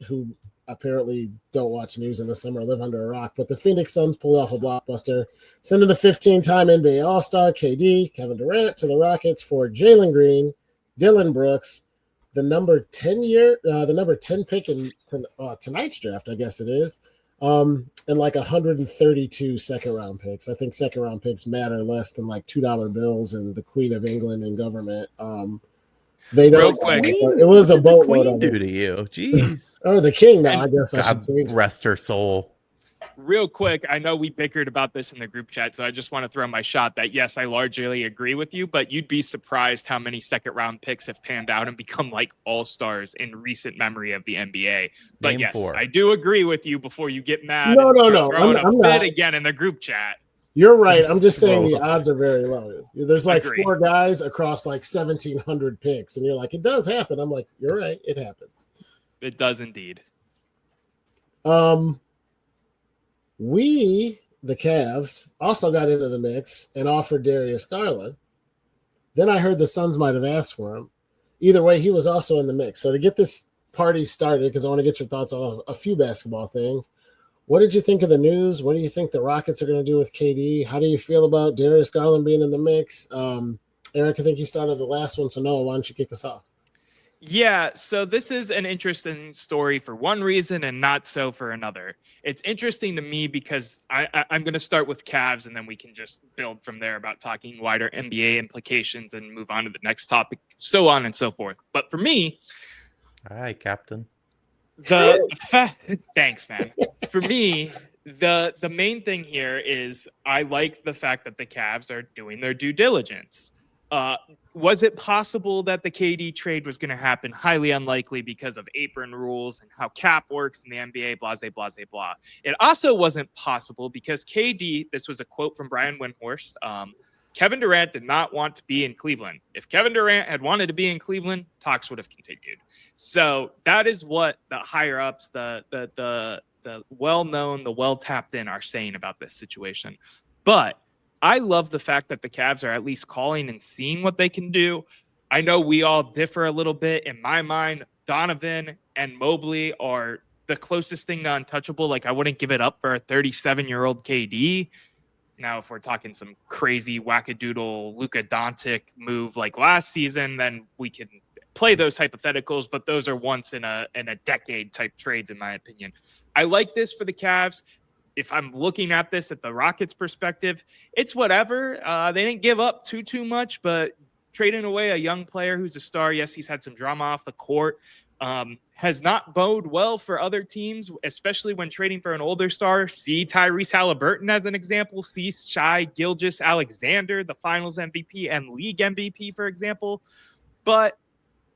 who apparently don't watch news in the summer or live under a rock, but the Phoenix Suns pulled off a blockbuster, sending the 15-time NBA All-Star KD, Kevin Durant, to the Rockets for Jalen Green, Dylan Brooks, the number 10 pick in tonight's draft, I guess it is, and like 132 second round picks. I think second round picks matter less than like $2 bills and the Queen of England in government. They don't. Real quick, it was a boatload of do it. to you. Jeez. Or the king now, And I guess I should God change it. rest her soul. real quick, I know we bickered about this in the group chat, so I just want to throw my shot that yes, I largely agree with you, but you'd be surprised how many second round picks have panned out and become like all-stars in recent memory of the NBA. But Name yes, 4. I do agree with you before you get mad. No, and no, start no. throwing I'm a fit not. again in the group chat. You're right. I'm just saying the Whoa. odds are very low. There's like Agree. 4 guys across like 1,700 picks, and you're like, it does happen. I'm like, you're right. It happens. It does indeed. We, the Cavs, also got into the mix and offered Darius Garland. Then I heard the Suns might have asked for him. Either way, he was also in the mix. So to get this party started, because I want to get your thoughts on a few basketball things. What did you think of the news? What do you think the Rockets are going to do with KD? How do you feel about Darius Garland being in the mix? Erik, I think you started the last one, so Noah, why don't you kick us off? Yeah, so this is an interesting story for one reason and not so for another. It's interesting to me because I'm going to start with Cavs and then we can just build from there about talking wider NBA implications and move on to the next topic, so on and so forth. But for me, Hi, Captain. thanks, man. For me, the main thing here is I like the fact that the Cavs are doing their due diligence. Was it possible that the KD trade was going to happen? Highly unlikely because of apron rules and how cap works in the NBA, blah, blah, blah, blah. It also wasn't possible because KD, this was a quote from Brian Windhorst, Kevin Durant did not want to be in Cleveland. If Kevin Durant had wanted to be in Cleveland, talks would have continued. So that is what the higher ups, the well-known, the well-tapped in are saying about this situation. But I love the fact that the Cavs are at least calling and seeing what they can do. I know we all differ a little bit. In my mind, Donovan and Mobley are the closest thing to untouchable. Like, I wouldn't give it up for a 37-year-old KD. Now, if we're talking some crazy wackadoodle Luka Doncic move like last season, then we can play those hypotheticals, but those are once in a decade type trades, in my opinion. I like this for the Cavs. If I'm looking at this at the Rockets' perspective, it's whatever. They didn't give up too much, but trading away a young player who's a star, yes, he's had some drama off the court, has not bode well for other teams, especially when trading for an older star. See Tyrese Halliburton as an example. See Shai Gilgeous-Alexander, the Finals MVP and League MVP, for example. But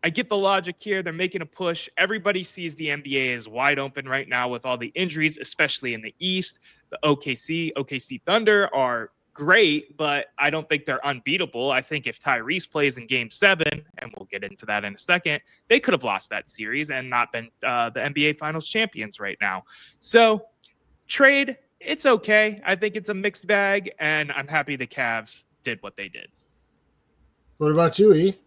I get the logic here. They're making a push. Everybody sees the NBA is wide open right now with all the injuries, especially in the East. The OKC Thunder are great, but I don't think they're unbeatable. I think if Tyrese plays in Game 7, and we'll get into that in a second, they could have lost that series and not been the NBA Finals champions right now. So trade, it's okay. I think it's a mixed bag, and I'm happy the Cavs did what they did. What about you, E?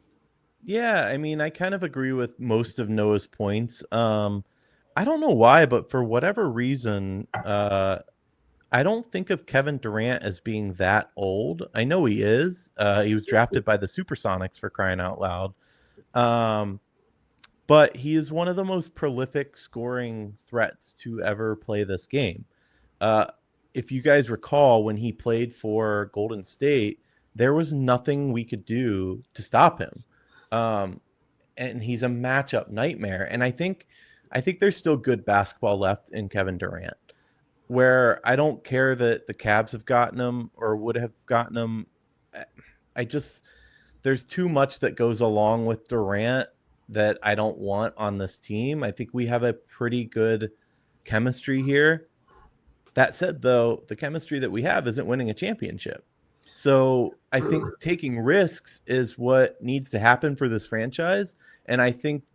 Yeah, I mean, I kind of agree with most of Noah's points. I don't know why, but for whatever reason, I don't think of Kevin Durant as being that old. I know he is. He was drafted by the Supersonics, for crying out loud. But he is one of the most prolific scoring threats to ever play this game. If you guys recall, when he played for Golden State, there was nothing we could do to stop him. And he's a matchup nightmare. And I think there's still good basketball left in Kevin Durant, where I don't care that the Cavs have gotten him or would have gotten him. There's too much that goes along with Durant that I don't want on this team. I think we have a pretty good chemistry here. That said, though, the chemistry that we have isn't winning a championship. So I think taking risks is what needs to happen for this franchise. And I think,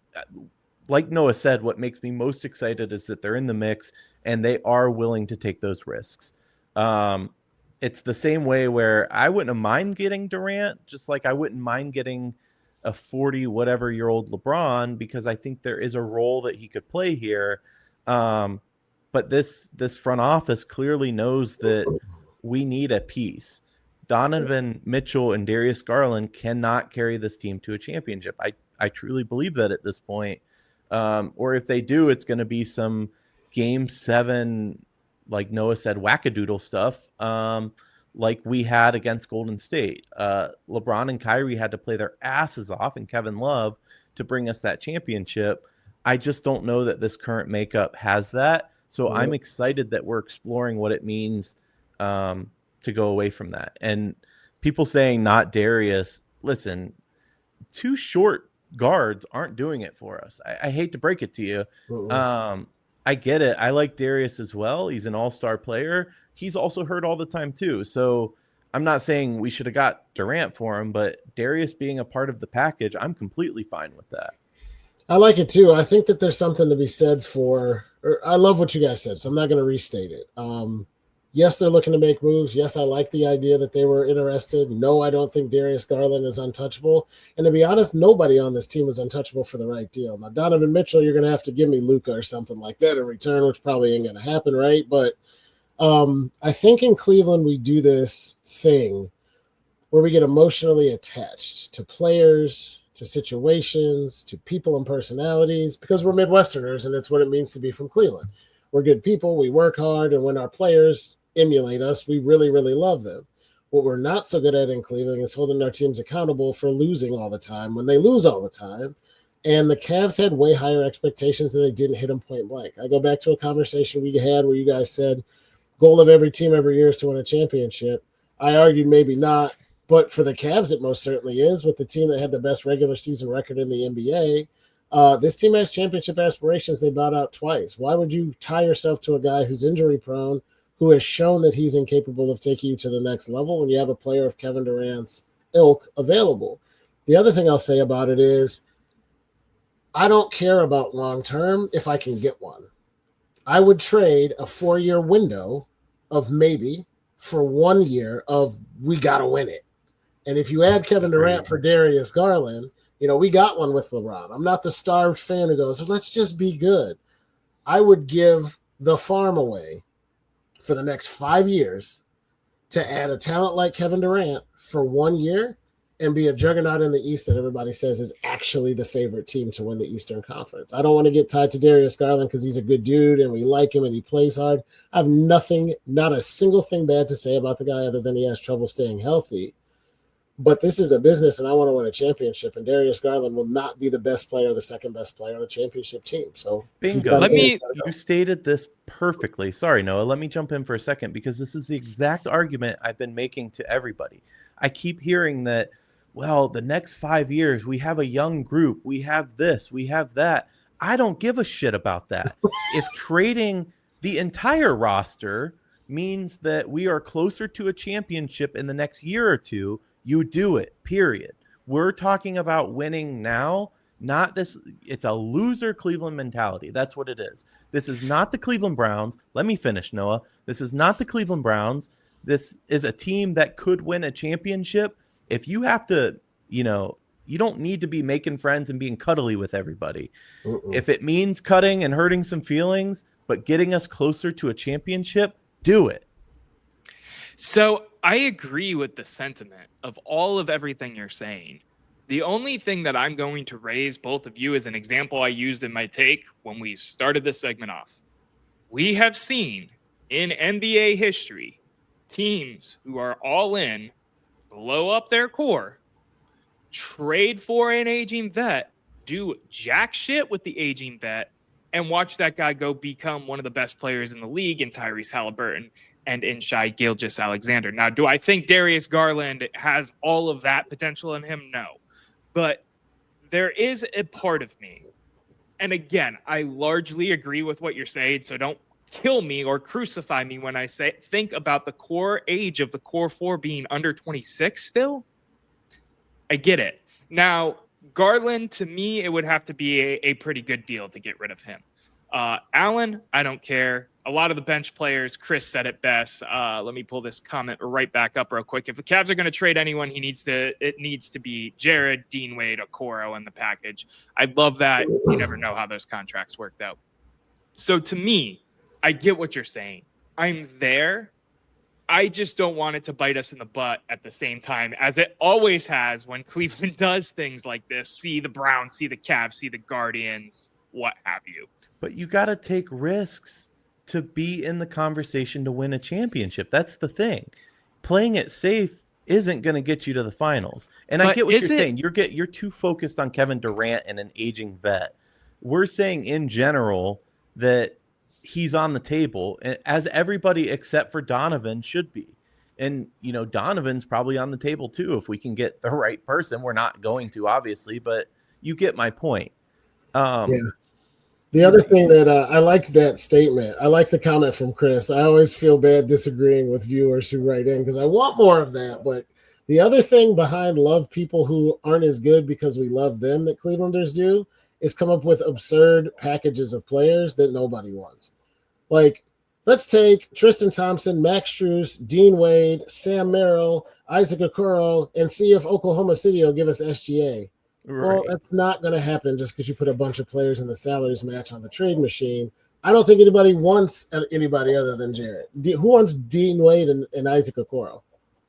like Noah said, what makes me most excited is that they're in the mix and they are willing to take those risks. It's the same way where I wouldn't mind getting Durant, just like I wouldn't mind getting a 40-whatever-year-old LeBron, because I think there is a role that he could play here. But this front office clearly knows that we need a piece. Donovan Mitchell and Darius Garland cannot carry this team to a championship. I I truly believe that at this point. Or if they do, it's going to be some Game 7, like Noah said, wackadoodle stuff, like we had against Golden State. LeBron and Kyrie had to play their asses off, and Kevin Love, to bring us that championship. I just don't know that this current makeup has that. So I'm excited that we're exploring what it means to go away from that. And people saying not Darius, listen, 2 short guards aren't doing it for us. I hate to break it to you. I get it. I like Darius as well. He's an all-star player. He's also hurt all the time too. So I'm not saying we should have got Durant for him, but Darius being a part of the package, I'm completely fine with that. I like it too. I think that there's something to be said for, I love what you guys said, so I'm not going to restate it. Yes, they're looking to make moves. Yes, I like the idea that they were interested. No, I don't think Darius Garland is untouchable. And to be honest, nobody on this team is untouchable for the right deal. Now, Donovan Mitchell, you're going to have to give me Luka or something like that in return, which probably ain't going to happen, right? But I think in Cleveland we do this thing where we get emotionally attached to players, to situations, to people and personalities, because we're Midwesterners, and it's what it means to be from Cleveland. We're good people. We work hard. And when our players emulate us, we really, really love them. What we're not so good at in Cleveland is holding our teams accountable for losing all the time when they lose all the time. And the Cavs had way higher expectations than they didn't hit them point blank. I go back to a conversation we had where you guys said, goal of every team every year is to win a championship. I argued maybe not, but for the Cavs, it most certainly is. With the team that had the best regular season record in the NBA, this team has championship aspirations. They bowed out twice. Why would you tie yourself to a guy who's injury prone, who has shown that he's incapable of taking you to the next level when you have a player of Kevin Durant's ilk available? The other thing I'll say about it is I don't care about long-term if I can get one. I would trade a 4-year window of maybe for 1 year of we got to win it. And if you add Kevin Durant for Darius Garland, you know, we got one with LeBron. I'm not the starved fan who goes, let's just be good. I would give the farm away for the next 5 years to add a talent like Kevin Durant for 1 year and be a juggernaut in the East that everybody says is actually the favorite team to win the Eastern Conference. I don't want to get tied to Darius Garland because he's a good dude and we like him and he plays hard. I have nothing, not a single thing bad to say about the guy other than he has trouble staying healthy. But this is a business and I want to win a championship, and Darius Garland will not be the best player or the second best player on the championship team. So bingo. You stated this perfectly. Sorry, Noah. Let me jump in for a second because this is the exact argument I've been making to everybody. I keep hearing that, well, the next 5 years, we have a young group. We have this, we have that. I don't give a shit about that. If trading the entire roster means that we are closer to a championship in the next year or two, you do it, period. We're talking about winning now, not this. It's a loser Cleveland mentality. That's what it is. This is not the Cleveland Browns. Let me finish, Noah. This is not the Cleveland Browns. This is a team that could win a championship. If you have to, you don't need to be making friends and being cuddly with everybody. If it means cutting and hurting some feelings, but getting us closer to a championship, do it. So I agree with the sentiment of all of everything you're saying. The only thing that I'm going to raise both of you as an example I used in my take when we started this segment off. We have seen in NBA history teams who are all in, blow up their core, trade for an aging vet, do jack shit with the aging vet, and watch that guy go become one of the best players in the league in Tyrese Halliburton and in Shai Gilgeous-Alexander. Now, do I think Darius Garland has all of that potential in him? No. But there is a part of me, and again, I largely agree with what you're saying, so don't kill me or crucify me when I think about the core age of the core four being under 26 still. I get it. Now, Garland, to me, it would have to be a pretty good deal to get rid of him. Allen, I don't care. A lot of the bench players, Chris said it best. Let me pull this comment right back up real quick. If the Cavs are going to trade anyone, it needs to be Jared, Dean Wade, Okoro in the package. I love that. You never know how those contracts worked out. So to me, I get what you're saying. I'm there. I just don't want it to bite us in the butt at the same time, as it always has when Cleveland does things like this. See the Browns, see the Cavs, see the Guardians, what have you. But you got to take risks to be in the conversation to win a championship. That's the thing. Playing it safe isn't going to get you to the finals. And I get what you're saying. You're too focused on Kevin Durant and an aging vet. We're saying in general that he's on the table, as everybody except for Donovan should be. And, you know, Donovan's probably on the table too if we can get the right person. We're not going to, obviously, but you get my point. Yeah. The other thing that I liked that statement. I like the comment from Chris. I always feel bad disagreeing with viewers who write in because I want more of that. But the other thing behind love people who aren't as good because we love them that Clevelanders do is come up with absurd packages of players that nobody wants. Like, let's take Tristan Thompson, Max Strus, Dean Wade, Sam Merrill, Isaac Okoro, and see if Oklahoma City will give us SGA. Right. Well, that's not going to happen just because you put a bunch of players in the salaries match on the trade machine. I don't think anybody wants anybody other than Jarrett. Who wants Dean Wade and Isaac Okoro?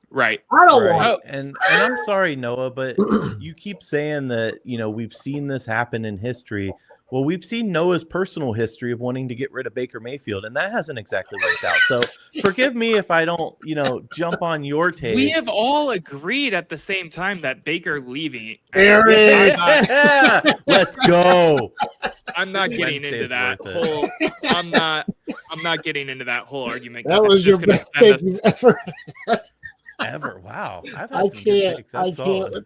Right. I don't want. And I'm sorry, Noah, but you keep saying that, you know, we've seen this happen in history. Well, we've seen Noah's personal history of wanting to get rid of Baker Mayfield, and that hasn't exactly worked out. So forgive me if I don't, you know, jump on your take. We have all agreed at the same time that Baker leaving. Erik. Let's go. I'm not getting into that whole. I'm not getting into that whole argument. That was your best take you've ever had. Ever. Wow. I can't with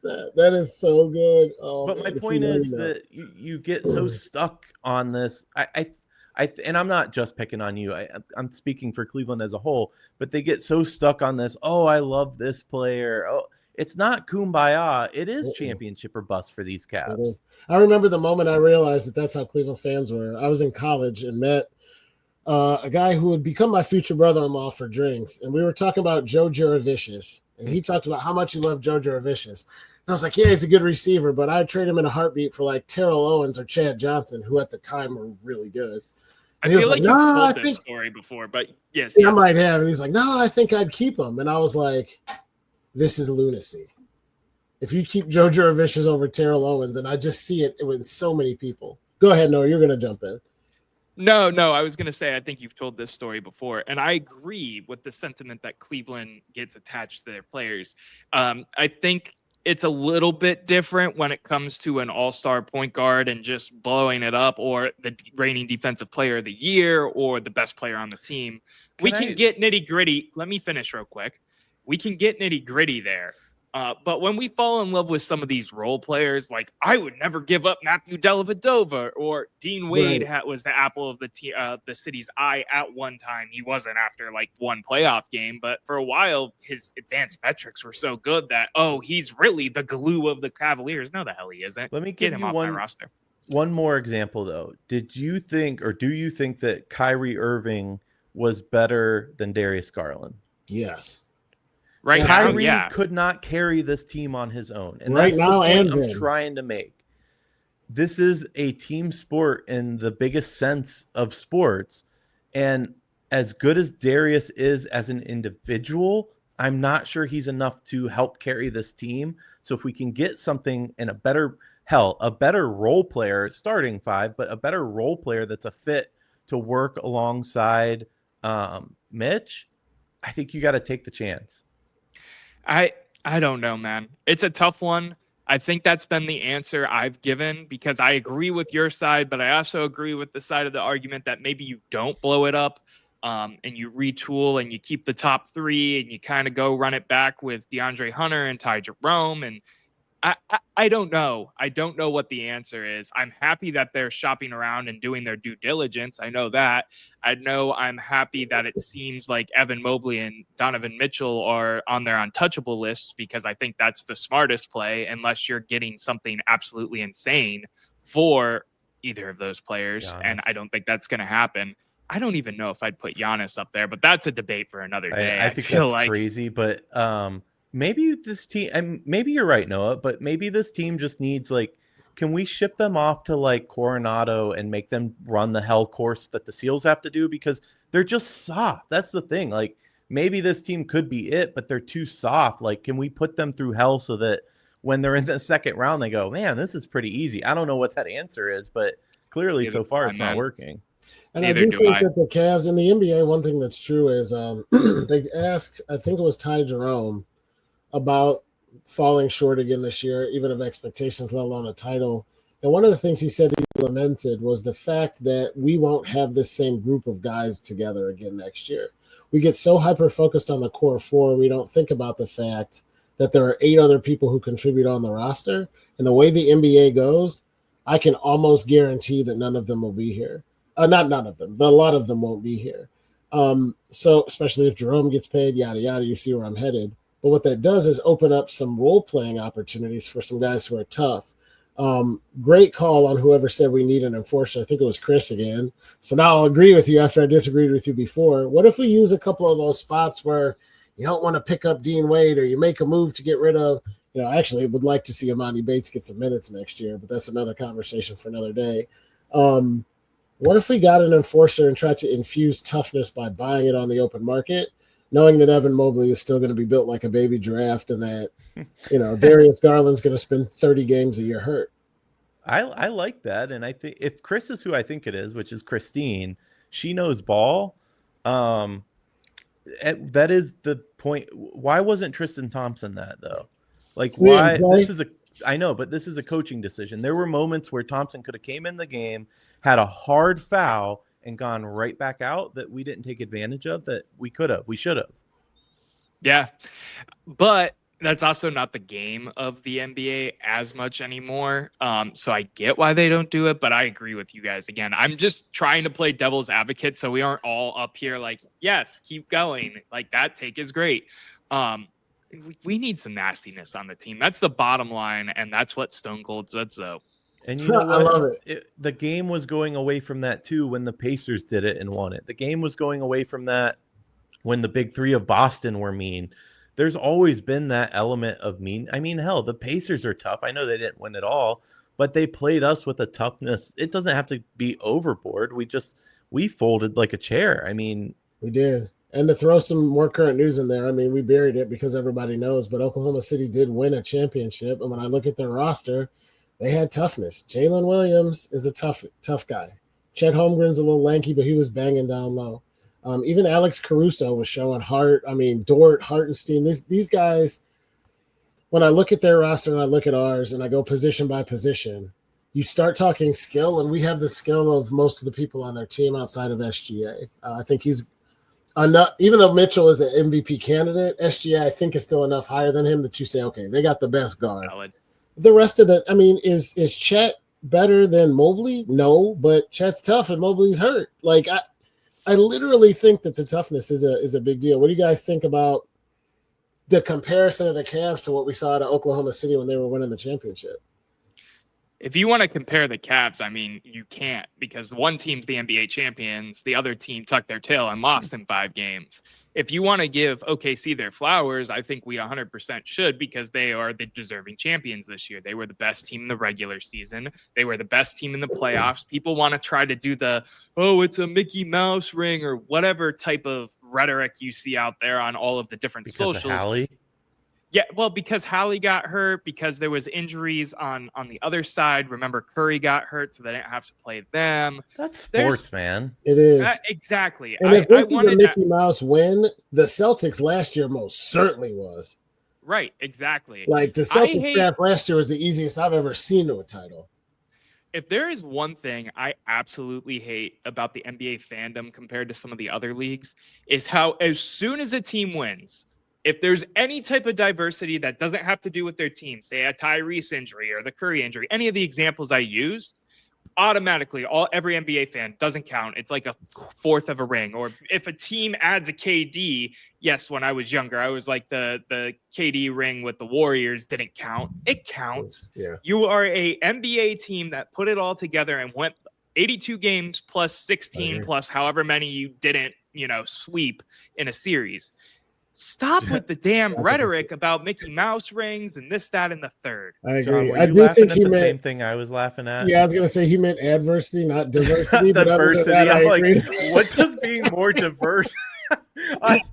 that. That is so good. Oh, but my point is that you get so stuck on this. And I'm not just picking on you. I'm speaking for Cleveland as a whole, but they get so stuck on this. Oh, I love this player. Oh, it's not kumbaya. It is championship or bust for these Cavs. I remember the moment I realized that that's how Cleveland fans were. I was in college and met a guy who would become my future brother-in-law for drinks. And we were talking about Joe Juravicius. And he talked about how much he loved Joe Juravicius. And I was like, yeah, he's a good receiver, but I'd trade him in a heartbeat for like Terrell Owens or Chad Johnson, who at the time were really good. And I feel like you've told this story before, but yes. I might have. And he's like, no, I think I'd keep him. And I was like, this is lunacy. If you keep Joe Juravicius over Terrell Owens, and I just see it with so many people. Go ahead, Noah, you're going to jump in. No, I was going to say, I think you've told this story before, and I agree with the sentiment that Cleveland gets attached to their players. I think it's a little bit different when it comes to an all-star point guard and just blowing it up, or the reigning defensive player of the year, or the best player on the team. We can get nitty-gritty. Let me finish real quick. We can get nitty-gritty there. But when we fall in love with some of these role players, like I would never give up Matthew Dellavedova, or Dean Wade was the apple of the city's eye at one time. He wasn't after like one playoff game, but for a while his advanced metrics were so good that, oh, he's really the glue of the Cavaliers. No, the hell he isn't. Let me get him off my roster. One more example though. Did you think, or do you think that Kyrie Irving was better than Darius Garland? Yes. Right, Kyrie could not carry this team on his own, and that's the point I'm trying to make. This is a team sport in the biggest sense of sports, and as good as Darius is as an individual, I'm not sure he's enough to help carry this team. So if we can get something in a better role player, starting five, but a better role player that's a fit to work alongside Mitch, I think you got to take the chance. I don't know, man. It's a tough one. I think that's been the answer I've given, because I agree with your side, but I also agree with the side of the argument that maybe you don't blow it up and you retool and you keep the top three and you kind of go run it back with DeAndre Hunter and Ty Jerome. And I don't know. I don't know what the answer is. I'm happy that they're shopping around and doing their due diligence. I know that. I'm happy that it seems like Evan Mobley and Donovan Mitchell are on their untouchable lists, because I think that's the smartest play, unless you're getting something absolutely insane for either of those players. Giannis. And I don't think that's going to happen. I don't even know if I'd put Giannis up there, but that's a debate for another day. I think feel that's crazy, but maybe this team, and maybe you're right, Noah, but maybe this team just needs, like, can we ship them off to like Coronado and make them run the hell course that the Seals have to do? Because they're just soft. That's the thing. Like, maybe this team could be it, but they're too soft. Like, can we put them through hell so that when they're in the second round, they go, man, this is pretty easy. I don't know what that answer is, but clearly so far it's not working. And I do think that the Cavs in the NBA, one thing that's true is they asked, I think it was Ty Jerome, about falling short again this year, even of expectations, let alone a title. And one of the things he said he lamented was the fact that we won't have this same group of guys together again next year. We get so hyper-focused on the core four, we don't think about the fact that there are 8 other people who contribute on the roster. And the way the NBA goes, I can almost guarantee that none of them will be here. Not none of them. A lot of them won't be here. So especially if Jerome gets paid, yada, yada, you see where I'm headed. But what that does is open up some role-playing opportunities for some guys who are tough. Great call on whoever said we need an enforcer. I think it was Chris again. So now I'll agree with you after I disagreed with you before. What if we use a couple of those spots where you don't want to pick up Dean Wade or you make a move to get rid of, I actually would like to see Imani Bates get some minutes next year, but that's another conversation for another day. What if we got an enforcer and tried to infuse toughness by buying it on the open market, knowing that Evan Mobley is still going to be built like a baby giraffe and that, Darius Garland's going to spend 30 games a year hurt? I like that. And I think if Chris is who I think it is, which is Christine, she knows ball. That is the point. Why wasn't Tristan Thompson that, though? Like, why? I know, but this is a coaching decision. There were moments where Thompson could have came in the game, had a hard foul, and gone right back out that we didn't take advantage of, that we should have. Yeah. But that's also not the game of the NBA as much anymore. So I get why they don't do it, but I agree with you guys. Again, I'm just trying to play devil's advocate so we aren't all up here like, yes, keep going. Like, that take is great. We need some nastiness on the team. That's the bottom line, and that's what Stone Cold said so. And you know what? I love it. The game was going away from that too when the Pacers did it and won it. The game was going away from that when the big three of Boston were mean. There's always been that element of mean. I mean, hell, the Pacers are tough. I know they didn't win it all, but they played us with a toughness. It doesn't have to be overboard. We folded like a chair. I mean, we did. And to throw some more current news in there, I mean, we buried it because everybody knows, but Oklahoma City did win a championship. And when I look at their roster, they had toughness. Jalen Williams is a tough guy. Chet Holmgren's a little lanky, but he was banging down low. Even Alex Caruso was showing heart. I mean, Dort, Hartenstein, these guys, when I look at their roster and I look at ours and I go position by position, you start talking skill, and we have the skill of most of the people on their team outside of SGA. I think he's enough, even though Mitchell is an MVP candidate, SGA I think is still enough higher than him that you say, okay, they got the best guard. Valid. The rest of the, I mean, is Chet better than Mobley? No, but Chet's tough and Mobley's hurt. Like, I literally think that the toughness is a big deal. What do you guys think about the comparison of the Cavs to what we saw at Oklahoma City when they were winning the championship? If you want to compare the Cavs, I mean, you can't, because one team's the NBA champions, the other team tucked their tail and lost in 5 games. If you want to give OKC their flowers, I think we 100% should, because they are the deserving champions this year. They were the best team in the regular season. They were the best team in the playoffs. People want to try to do it's a Mickey Mouse ring or whatever type of rhetoric you see out there on all of the different because socials. Of Hallie? Yeah, well, because Hallie got hurt, because there was injuries on the other side. Remember, Curry got hurt, so they didn't have to play them. That's sports, man. It is. Exactly. And if this is a Mickey Mouse win, the Celtics last year most certainly was. Right, exactly. Like, the Celtics draft last year was the easiest I've ever seen to a title. If there is one thing I absolutely hate about the NBA fandom compared to some of the other leagues, is how as soon as a team wins, if there's any type of diversity that doesn't have to do with their team, say a Tyrese injury or the Curry injury, any of the examples I used, automatically every NBA fan doesn't count. It's like a fourth of a ring. Or if a team adds a KD, yes, when I was younger, I was like the KD ring with the Warriors didn't count. It counts. Yeah. You are a NBA team that put it all together and went 82 games plus 16 plus however many you didn't, sweep in a series. Stop with the damn rhetoric about Mickey Mouse rings and this, that, and the third. I agree. John, I do think he meant the meant same thing I was laughing at. Yeah, I was gonna say he meant adversity, not diversity. Diversity. But I'm like, what does being more diverse?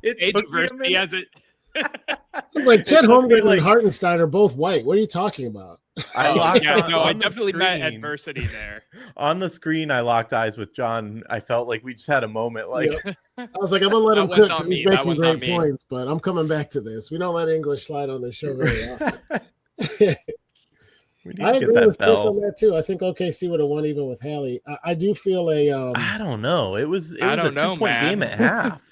It took me a diversity minute. as it. It's like Chet It took me, Holmgren and Hartenstein are both white. What are you talking about? I Oh, locked yeah, on, no, I on the definitely met screen. adversity there. On the screen, I locked eyes with John. I felt like we just had a moment. Like, Yep. I was like, I'm gonna let him That cook one's on because he's me. That making one's on great me. points, but I'm coming back to this. We don't let English slide on this show very often. we need I to get agree that with Chris on bell. that too. I think OKC would have won even with Hallie. I do feel I don't know. It was I a don't know, 2-point game man. at half.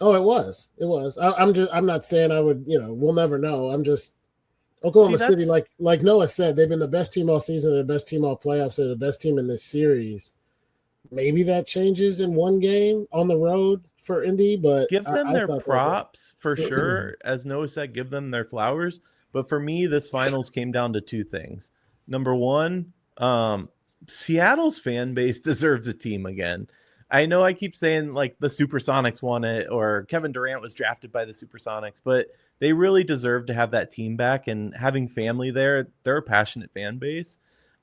Oh, it was. It was. I'm not saying I would. We'll never know. I'm just Oklahoma See, City. that's Like Noah said, they've been the best team all season. They're the best team all playoffs. They're the best team in this series. Maybe that changes in one game on the road for Indy, but give them I their thought they were. props for sure. As Noah said, give them their flowers. But for me, this finals came down to two things. Number one, Seattle's fan base deserves a team again. I know I keep saying like the Supersonics won it or Kevin Durant was drafted by the Supersonics, but they really deserve to have that team back, and having family there, they're a passionate fan base.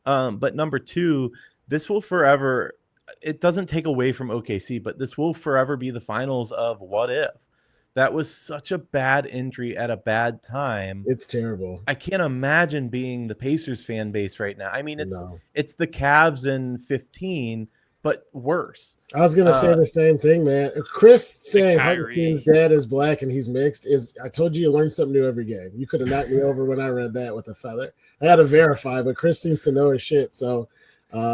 But number two, this will forever, it doesn't take away from OKC, but this will forever be the finals of what if. That was such a bad injury at a bad time. It's terrible. I can't imagine being the Pacers fan base right now. I mean, No. it's the Cavs in 15, but worse. I was gonna say the same thing, man. Chris saying Kyrie. Hartenstein's dad is black and he's mixed is. I told you learn something new every game. You could have knocked me over when I read that with a feather. I had to verify, but Chris seems to know his shit. So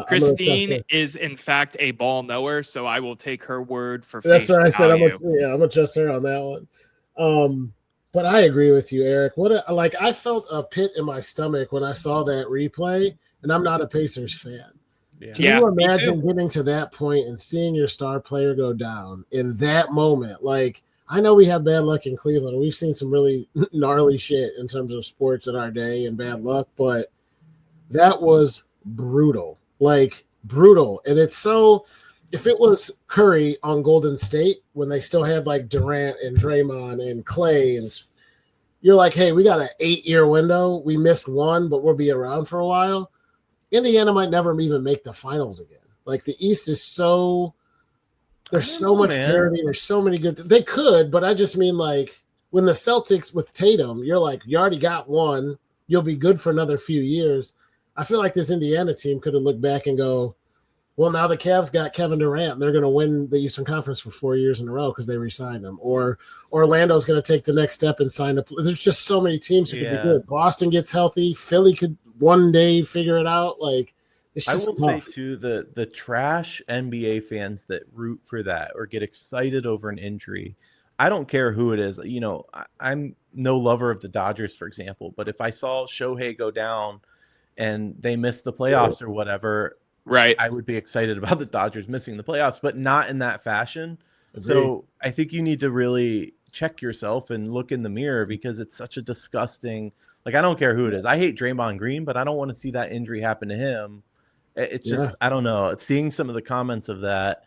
Christine is in fact a ball knower, so I will take her word for that's face what I said. I'm value. gonna trust her on that one. But I agree with you, Erik. I felt a pit in my stomach when I saw that replay, and I'm not a Pacers fan. Yeah. Can you imagine getting to that point and seeing your star player go down in that moment? Like, I know we have bad luck in Cleveland. We've seen some really gnarly shit in terms of sports in our day and bad luck, but that was brutal. Like, brutal. And it's so, if it was Curry on Golden State when they still had like Durant and Draymond and Clay, and you're like, hey, we got an 8-year window. We missed one, but we'll be around for a while. Indiana might never even make the finals again. Like, the East is so there's so much parity. There's so many good. They could, but I just mean like when the Celtics with Tatum, you're like, you already got one. You'll be good for another few years. I feel like this Indiana team could have looked back and go, well, now the Cavs got Kevin Durant. And they're going to win the Eastern Conference for 4 years in a row because they re-signed him. Or Orlando's going to take the next step and sign up. There's just so many teams who could be good. Boston gets healthy. Philly could one day figure it out. Like, it's just say too, the trash NBA fans that root for that or get excited over an injury, I don't care who it is. You know, I'm no lover of the Dodgers, for example, but if I saw Shohei go down and they missed the playoffs or whatever, right, I would be excited about the Dodgers missing the playoffs, but not in that fashion. Agreed. So I think you need to really check yourself and look in the mirror because it's such a disgusting, like, I don't care who it is. I hate Draymond Green, but I don't want to see that injury happen to him. It's just, I don't know. Seeing some of the comments of that.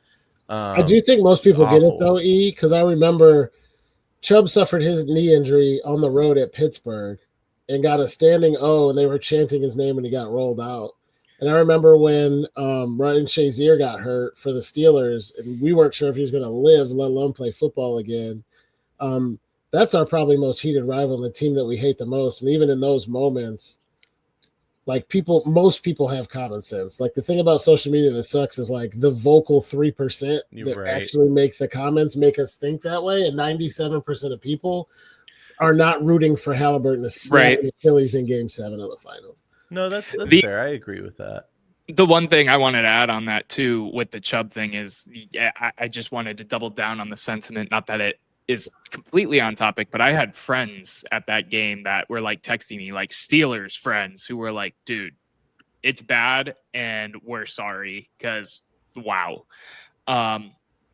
I do think most people get it though, E, because I remember Chubb suffered his knee injury on the road at Pittsburgh and got a standing O, and they were chanting his name and he got rolled out. And I remember when Ryan Shazier got hurt for the Steelers, and we weren't sure if he was going to live, let alone play football again. That's our probably most heated rival and the team that we hate the most. And even in those moments, like most people have common sense. Like the thing about social media that sucks is like the vocal 3% that actually make the comments make us think that way. And 97% of people are not rooting for Halliburton to snap the Achilles in Game 7 of the finals. No, that's fair. I agree with that. The one thing I wanted to add on that too with the Chubb thing is I just wanted to double down on the sentiment. Not that it is completely on topic, but I had friends at that game that were like texting me, like Steelers friends who were like, dude, it's bad and we're sorry because wow.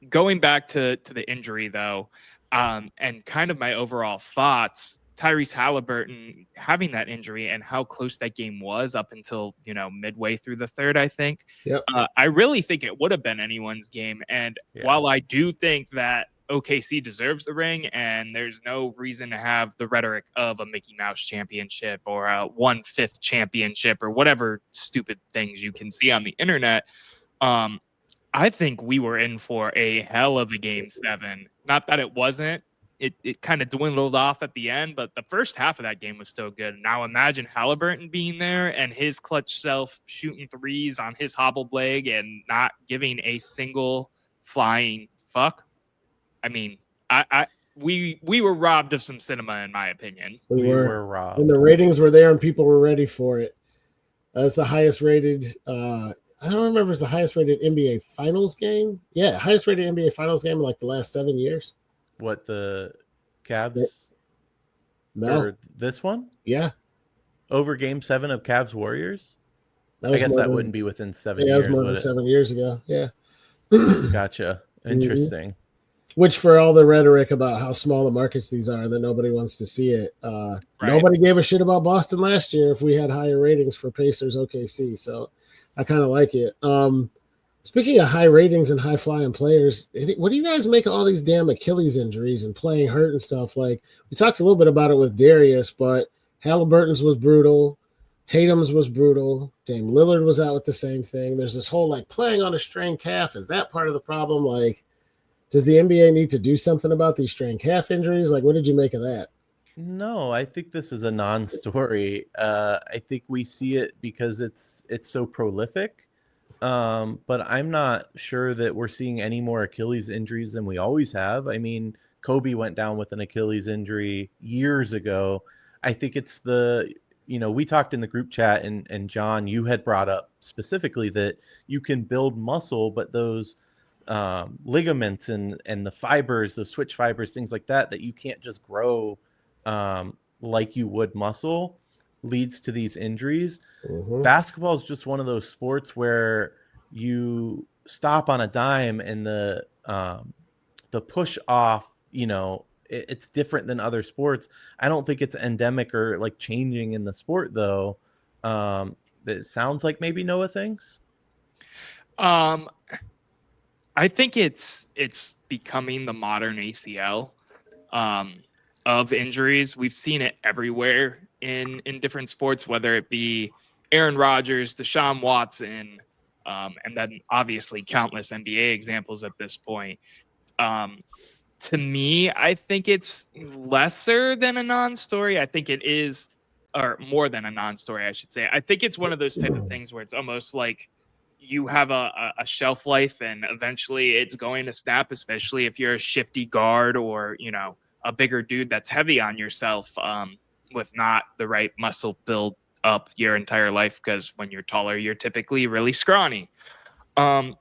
Going back to the injury though, and kind of my overall thoughts, Tyrese Halliburton having that injury and how close that game was up until, midway through the third, I think. Yep. I really think it would have been anyone's game. And while I do think that OKC deserves the ring and there's no reason to have the rhetoric of a Mickey Mouse championship or a 1/5 championship or whatever stupid things you can see on the internet, I think we were in for a hell of a Game 7 Not that it wasn't. It kind of dwindled off at the end, but the first half of that game was still good. Now imagine Halliburton being there and his clutch self shooting threes on his hobbled leg and not giving a single flying fuck. I mean, we were robbed of some cinema, in my opinion. We were robbed. And the ratings were there and people were ready for it. That's the highest rated. I don't remember if it's the highest rated NBA Finals game. Yeah, highest rated NBA Finals game in like the last 7 years. What, the Cavs? No. Or this one? Yeah. Over Game 7 of Cavs Warriors? I guess that wouldn't be within 7 years. Yeah, it was more than 7 years ago. Yeah. Gotcha. Interesting. Which, for all the rhetoric about how small the markets these are, that nobody wants to see it. Right. Nobody gave a shit about Boston last year if we had higher ratings for Pacers OKC. So I kind of like it. Speaking of high ratings and high flying players, what do you guys make of all these damn Achilles injuries and playing hurt and stuff? Like, we talked a little bit about it with Darius, but Halliburton's was brutal. Tatum's was brutal. Dame Lillard was out with the same thing. There's this whole like playing on a strained calf. Is that part of the problem? Like, does the NBA need to do something about these strained calf injuries? Like, what did you make of that? No, I think this is a non-story. I think we see it because it's so prolific. But I'm not sure that we're seeing any more Achilles injuries than we always have. I mean, Kobe went down with an Achilles injury years ago. I think it's we talked in the group chat and John, you had brought up specifically that you can build muscle, but those ligaments and the fibers, the switch fibers, things like that you can't just grow like you would muscle, leads to these injuries. Basketball is just one of those sports where you stop on a dime and the push off, it's different than other sports. I don't think it's endemic or like changing in the sport though. It sounds like maybe Noah thinks. I think it's becoming the modern ACL of injuries. We've seen it everywhere in different sports, whether it be Aaron Rodgers, Deshaun Watson, and then obviously countless NBA examples at this point. To me, I think it's lesser than a non-story. I think it is, or more than a non-story, I should say. I think it's one of those type of things where it's almost like you have a shelf life and eventually it's going to snap, especially if you're a shifty guard or, a bigger dude that's heavy on yourself with not the right muscle build up your entire life, because when you're taller, you're typically really scrawny. Sure.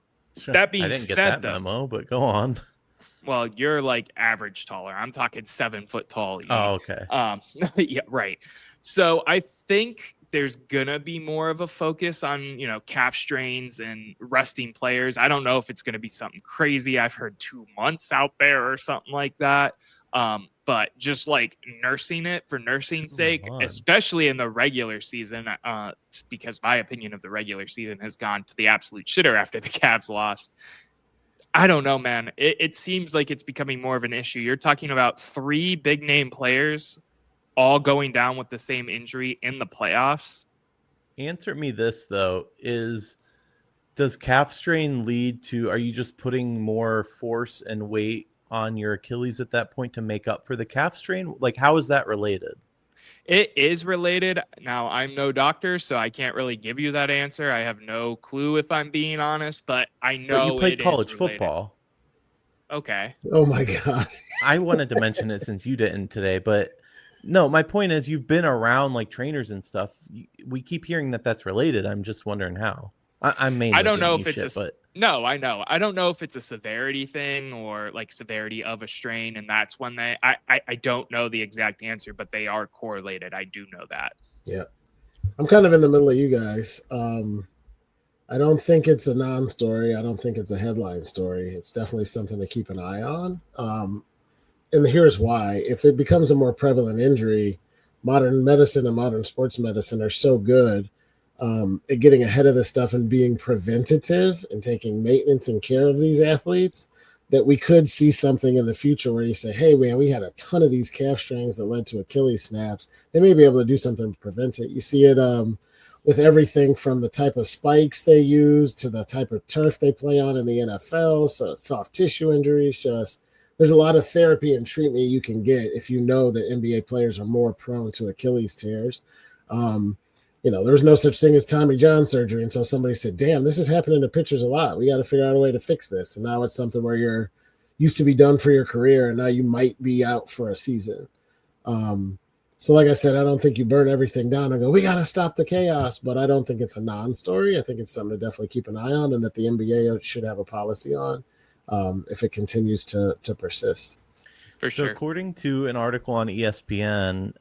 That being I didn't get said, that though, memo, but go on. Well, you're like average taller. I'm talking 7 foot tall. Oh, okay. Yeah, right. So I think there's gonna be more of a focus on, calf strains and resting players. I don't know if it's gonna be something crazy. I've heard 2 months out there or something like that. But just like nursing it for nursing's sake, especially in the regular season, because my opinion of the regular season has gone to the absolute shitter after the Cavs lost. I don't know, man. It seems like it's becoming more of an issue. You're talking about 3 big name players all going down with the same injury in the playoffs. Answer me this, though, does calf strain lead to, are you just putting more force and weight on your Achilles at that point to make up for the calf strain? Like, how is that related? It is related. Now, I'm no doctor, so I can't really give you that answer. I have no clue, if I'm being honest, but I know but you played college is football. Okay. Oh my God. I wanted to mention it since you didn't today, but no, my point is you've been around like trainers and stuff. We keep hearing that that's related. I'm just wondering how. I'm mainly I don't know if it's it's but no, I know. I don't know if it's a severity thing or like severity of a strain, and that's when I don't know the exact answer, but they are correlated. I do know that. Yeah. I'm kind of in the middle of you guys. I don't think it's a non-story. I don't think it's a headline story. It's definitely something to keep an eye on. And here's why. If it becomes a more prevalent injury, modern medicine and modern sports medicine are so good at getting ahead of this stuff and being preventative and taking maintenance and care of these athletes, that we could see something in the future where you say, hey, man, we had a ton of these calf strains that led to Achilles snaps. They may be able to do something to prevent it. You see it with everything from the type of spikes they use to the type of turf they play on in the NFL. So soft tissue injuries, just there's a lot of therapy and treatment you can get if you know that NBA players are more prone to Achilles tears. There was no such thing as Tommy John surgery until somebody said, damn, this is happening to pitchers a lot. We got to figure out a way to fix this. And now it's something where you're used to be done for your career, and now you might be out for a season. So like I said, I don't think you burn everything down and go, we got to stop the chaos, but I don't think it's a non-story. I think it's something to definitely keep an eye on, and that the NBA should have a policy on if it continues to persist. For sure. So according to an article on ESPN,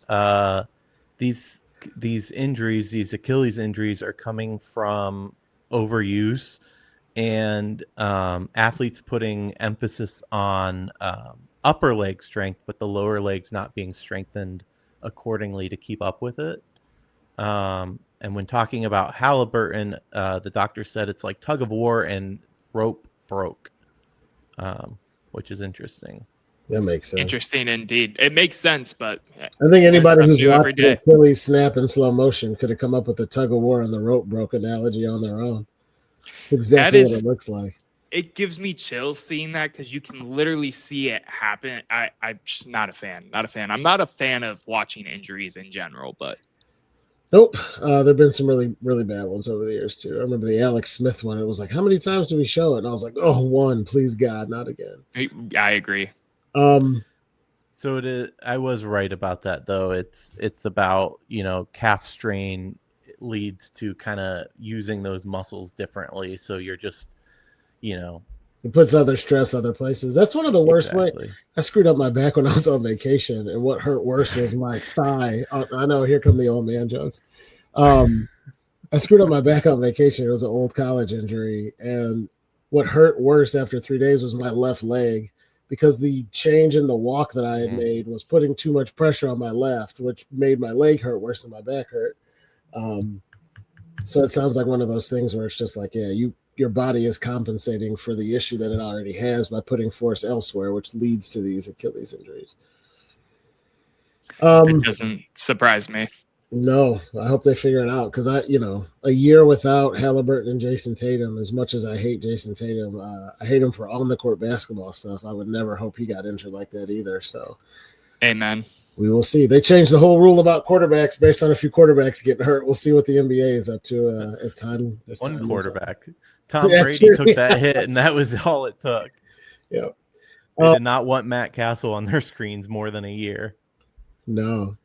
these injuries, these Achilles injuries, are coming from overuse and athletes putting emphasis on upper leg strength, but the lower legs not being strengthened accordingly to keep up with it. And when talking about Halliburton, the doctor said it's like tug of war and rope broke, which is interesting. That makes sense. Interesting indeed. It makes sense, but I think anybody who's every watching day. Achilles snap in slow motion could have come up with the tug of war and the rope broke analogy on their own. It's exactly what it looks like. It gives me chills seeing that, because you can literally see it happen. I'm just not a fan. I'm not a fan of watching injuries in general, but nope. There have been some really, really bad ones over the years too. I remember the Alex Smith one. It was like, how many times do we show it? And I was like, oh, one, please God, not again. I agree. So it is, I was right about that, though. It's about, calf strain leads to kind of using those muscles differently. So you're just, it puts other stress other places. That's one of the worst ways. I screwed up my back when I was on vacation, and what hurt worse was my thigh. I know, here come the old man jokes. I screwed up my back on vacation. It was an old college injury, and what hurt worse after 3 days was my left leg, because the change in the walk that I had made was putting too much pressure on my left, which made my leg hurt worse than my back hurt. So it sounds like one of those things where it's just like, yeah, your body is compensating for the issue that it already has by putting force elsewhere, which leads to these Achilles injuries. It doesn't surprise me. No, I hope they figure it out, because a year without Halliburton and Jason Tatum, as much as I hate Jason Tatum, I hate him for on the court basketball stuff. I would never hope he got injured like that either. So, amen. We will see. They changed the whole rule about quarterbacks based on a few quarterbacks getting hurt. We'll see what the NBA is up to as time. One quarterback. Tom Brady took that hit, and that was all it took. Yeah. They did not want Matt Castle on their screens more than a year. No.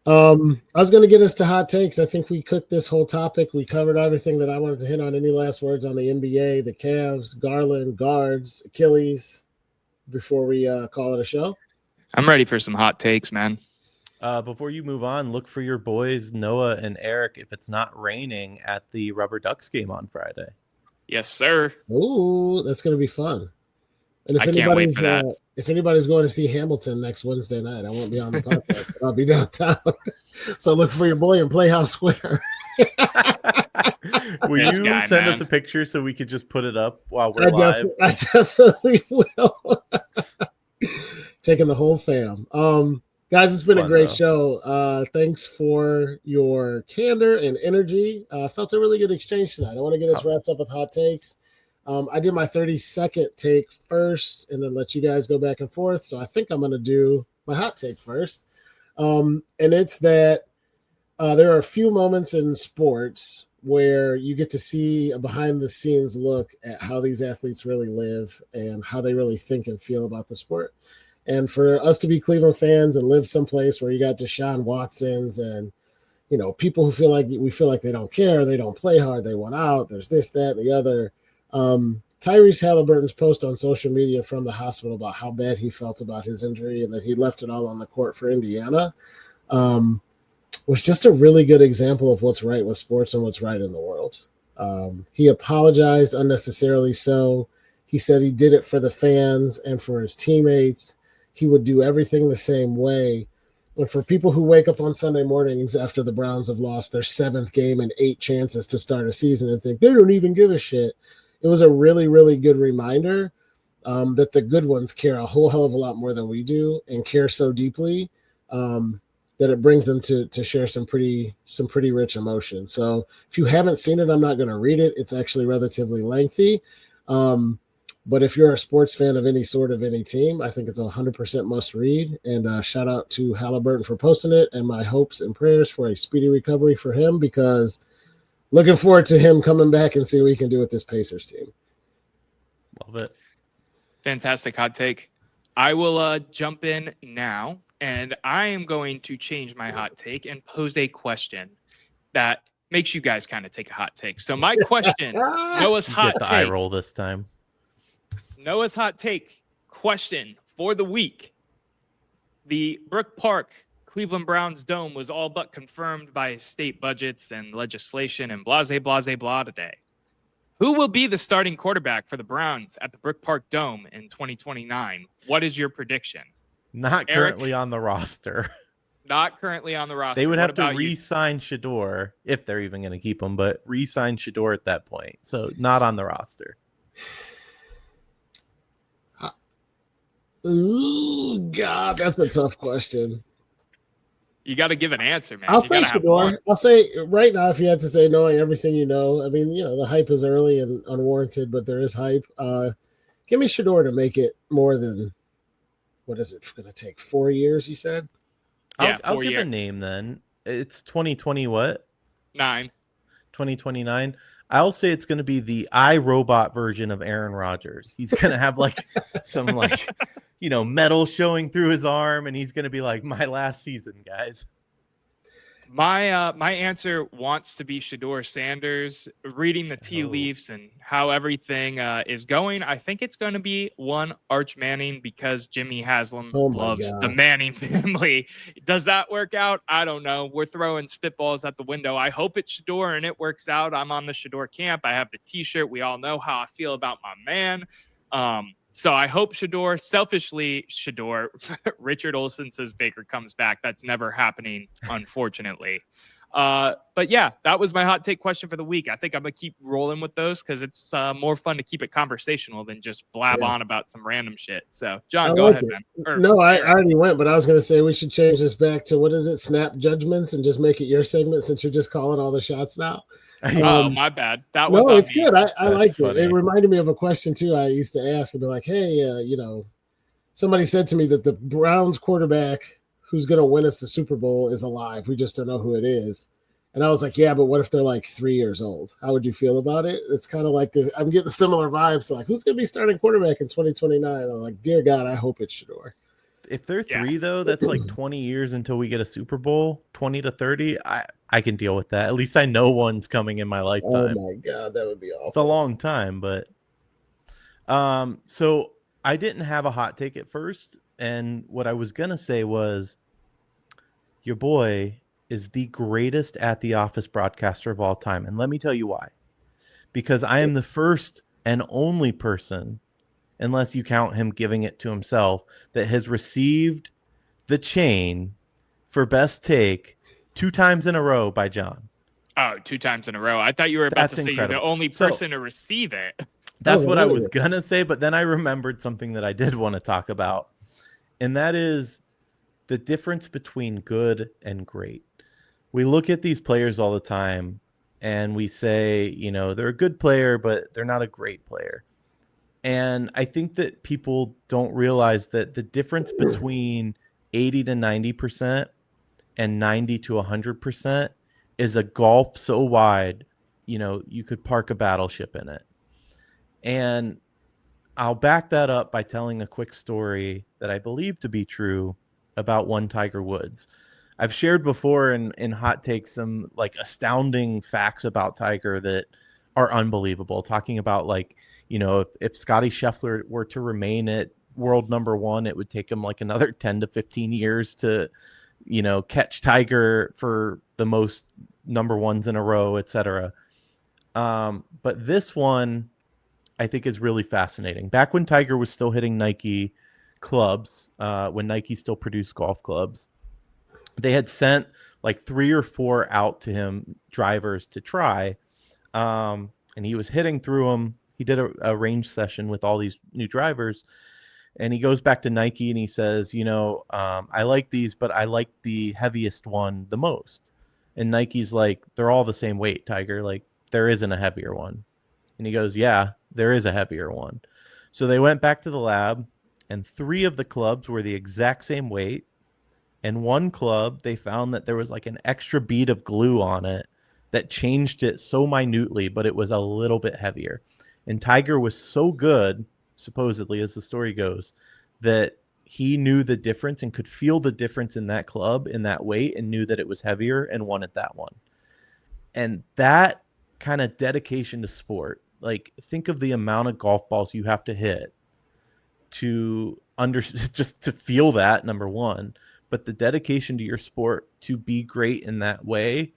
I was going to get us to hot takes. I think we cooked this whole topic. We covered everything that I wanted to hit on. Any last words on the NBA, the Cavs, Garland, guards, Achilles, before we call it a show? I'm ready for some hot takes, man. Before you move on, look for your boys, Noah and Erik, if it's not raining, at the Rubber Ducks game on Friday. Yes, sir. Ooh, that's going to be fun. And I can't wait for that. If anybody's going to see Hamilton next Wednesday night, I won't be on the podcast, but I'll be downtown. So look for your boy in Playhouse Square. Will you send us a picture so we could just put it up while we're live? I definitely will. Taking the whole fam. Guys, it's been a great show. Thanks for your candor and energy. Felt a really good exchange tonight. I want to get us wrapped up with hot takes. I did my 30-second take first and then let you guys go back and forth. So I think I'm going to do my hot take first. And it's that there are a few moments in sports where you get to see a behind-the-scenes look at how these athletes really live and how they really think and feel about the sport. And for us to be Cleveland fans and live someplace where you got Deshaun Watsons and, people who feel like they don't care, they don't play hard, they want out, there's this, that, the other. Tyrese Halliburton's post on social media from the hospital about how bad he felt about his injury and that he left it all on the court for Indiana was just a really good example of what's right with sports and what's right in the world. He apologized unnecessarily so. He said he did it for the fans and for his teammates. He would do everything the same way. And for people who wake up on Sunday mornings after the Browns have lost their 7th game and 8 chances to start a season and think they don't even give a shit, it was a really, really good reminder that the good ones care a whole hell of a lot more than we do and care so deeply that it brings them to share some pretty rich emotion. So if you haven't seen it, I'm not going to read it. It's actually relatively lengthy. But if you're a sports fan of any sort of any team, I think it's 100% must read. And shout out to Halliburton for posting it, and my hopes and prayers for a speedy recovery for him, because looking forward to him coming back and see what he can do with this Pacers team. Love it. Fantastic hot take. I will jump in now, and I am going to change my hot take and pose a question that makes you guys kind of take a hot take. So my question, Noah's hot Get the take. eye roll this time. Noah's hot take question for the week. The Brook Park Cleveland Browns dome was all but confirmed by state budgets and legislation and blah today. Who will be the starting quarterback for the Browns at the Brook Park Dome in 2029? What is your prediction? Not Erik? currently on the roster. Not currently on the roster. They would What have to about you? re-sign Shedeur, if they're even going to keep him, but re-sign Shedeur at that point. So not on the roster. Ooh, God, that's a tough question. You got to give an answer, man. I'll You say gotta have Shedeur. one. I'll say right now, if you had to say knowing everything you know, I mean, the hype is early and unwarranted, but there is hype. Give me Shedeur to make it more than, what is it going to take, 4 years, you said? Yeah, I'll 4 give years. a name then. It's 2020 what? 9. 2029. I'll say it's going to be the iRobot version of Aaron Rodgers. He's going to have like some metal showing through his arm, and he's going to be like, my last season, guys. My answer wants to be Shedeur Sanders. Reading the tea leaves and how everything is going, I think it's going to be one Arch Manning, because Jimmy Haslam loves the Manning family. Does that work out? I don't know. We're throwing spitballs at the window. I hope it's Shedeur and it works out. I'm on the Shedeur camp. I have the T-shirt. We all know how I feel about my man. So I hope Shedeur, selfishly Shedeur, Richard Olsen says Baker comes back. That's never happening, unfortunately. But yeah, that was my hot take question for the week. I think I'm going to keep rolling with those because it's more fun to keep it conversational than just blab on about some random shit. So, John, go ahead, man. No, I already went, but I was going to say we should change this back to, what is it, snap judgments, and just make it your segment since you're just calling all the shots now. Oh, my bad. That no, one's it's on me. good. I liked funny. it. It reminded me of a question too. I used to ask and be like, "Hey, somebody said to me that the Browns quarterback who's going to win us the Super Bowl is alive. We just don't know who it is." And I was like, "Yeah, but what if they're like 3 years old? How would you feel about it?" It's kind of like this. I'm getting similar vibes. So like, who's going to be starting quarterback in 2029? I'm like, dear God, I hope it's Shedeur. If they're 3, though, that's like 20 years until we get a Super Bowl, 20 to 30. I can deal with that. At least I know one's coming in my lifetime. Oh, my God. That would be awful. It's a long time, but so I didn't have a hot take at first. And what I was going to say was your boy is the greatest at the office broadcaster of all time. And let me tell you why. Because I am the first and only person, unless you count him giving it to himself, that has received the chain for best take 2 times in a row by John. Oh, 2 times in a row. I thought you were about to say you're the only person to receive it. That's what I was going to say, but then I remembered something that I did want to talk about, and that is the difference between good and great. We look at these players all the time, and we say, they're a good player, but they're not a great player. And I think that people don't realize that the difference between 80 to 90% and 90 to 100% is a gulf so wide, you could park a battleship in it. And I'll back that up by telling a quick story that I believe to be true about one Tiger Woods. I've shared before in hot takes some like astounding facts about Tiger that are unbelievable. Talking about if Scottie Scheffler were to remain at world number 1, it would take him like another 10 to 15 years to, catch Tiger for the most number 1s in a row, etc. But this one I think is really fascinating. Back when Tiger was still hitting Nike clubs, when Nike still produced golf clubs, they had sent like 3 or 4 out to him, drivers to try. And he was hitting through them. He did a range session with all these new drivers. And he goes back to Nike and he says, I like these, but I like the heaviest one the most. And Nike's like, they're all the same weight, Tiger. Like, there isn't a heavier one. And he goes, yeah, there is a heavier one. So they went back to the lab, and 3 of the clubs were the exact same weight. And one club, they found that there was like an extra bead of glue on it that changed it so minutely, but it was a little bit heavier. And Tiger was so good, supposedly, as the story goes, that he knew the difference and could feel the difference in that club, in that weight, and knew that it was heavier and wanted that one. And that kind of dedication to sport, like think of the amount of golf balls you have to hit to just to feel that, number one, but the dedication to your sport to be great in that way.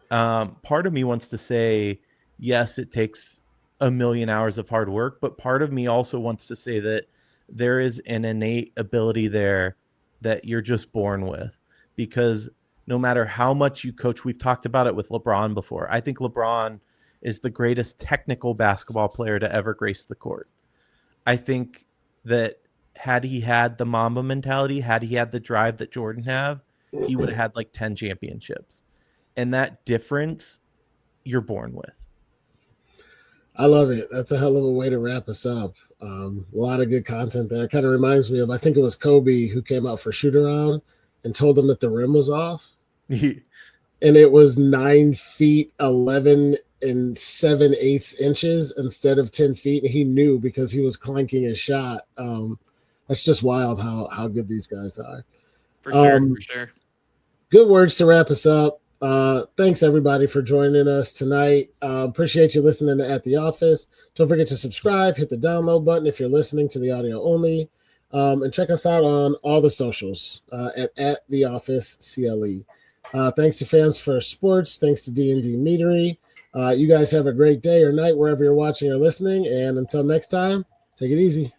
Part of me wants to say, yes, it takes a million hours of hard work, but part of me also wants to say that there is an innate ability there that you're just born with, because no matter how much you coach, we've talked about it with LeBron before. I think LeBron is the greatest technical basketball player to ever grace the court. I think that had he had the Mamba mentality, had he had the drive that Jordan have, he would have had like 10 championships. And that difference you're born with. I love it. That's a hell of a way to wrap us up. A lot of good content there. It kind of reminds me of, I think it was Kobe who came out for shoot around and told him that the rim was off. And it was 9 feet, 11 and 7/8 inches instead of 10 feet. And he knew because he was clanking his shot. That's just wild how good these guys are. For sure. Good words to wrap us up. Thanks everybody for joining us tonight. Appreciate you listening to At the Office. Don't forget to subscribe, hit the download button if you're listening to the audio only, and check us out on all the socials at the Office CLE. Thanks to Fans for Sports. Thanks to D&D Meadery. You guys have a great day or night wherever you're watching or listening. And until next time, take it easy.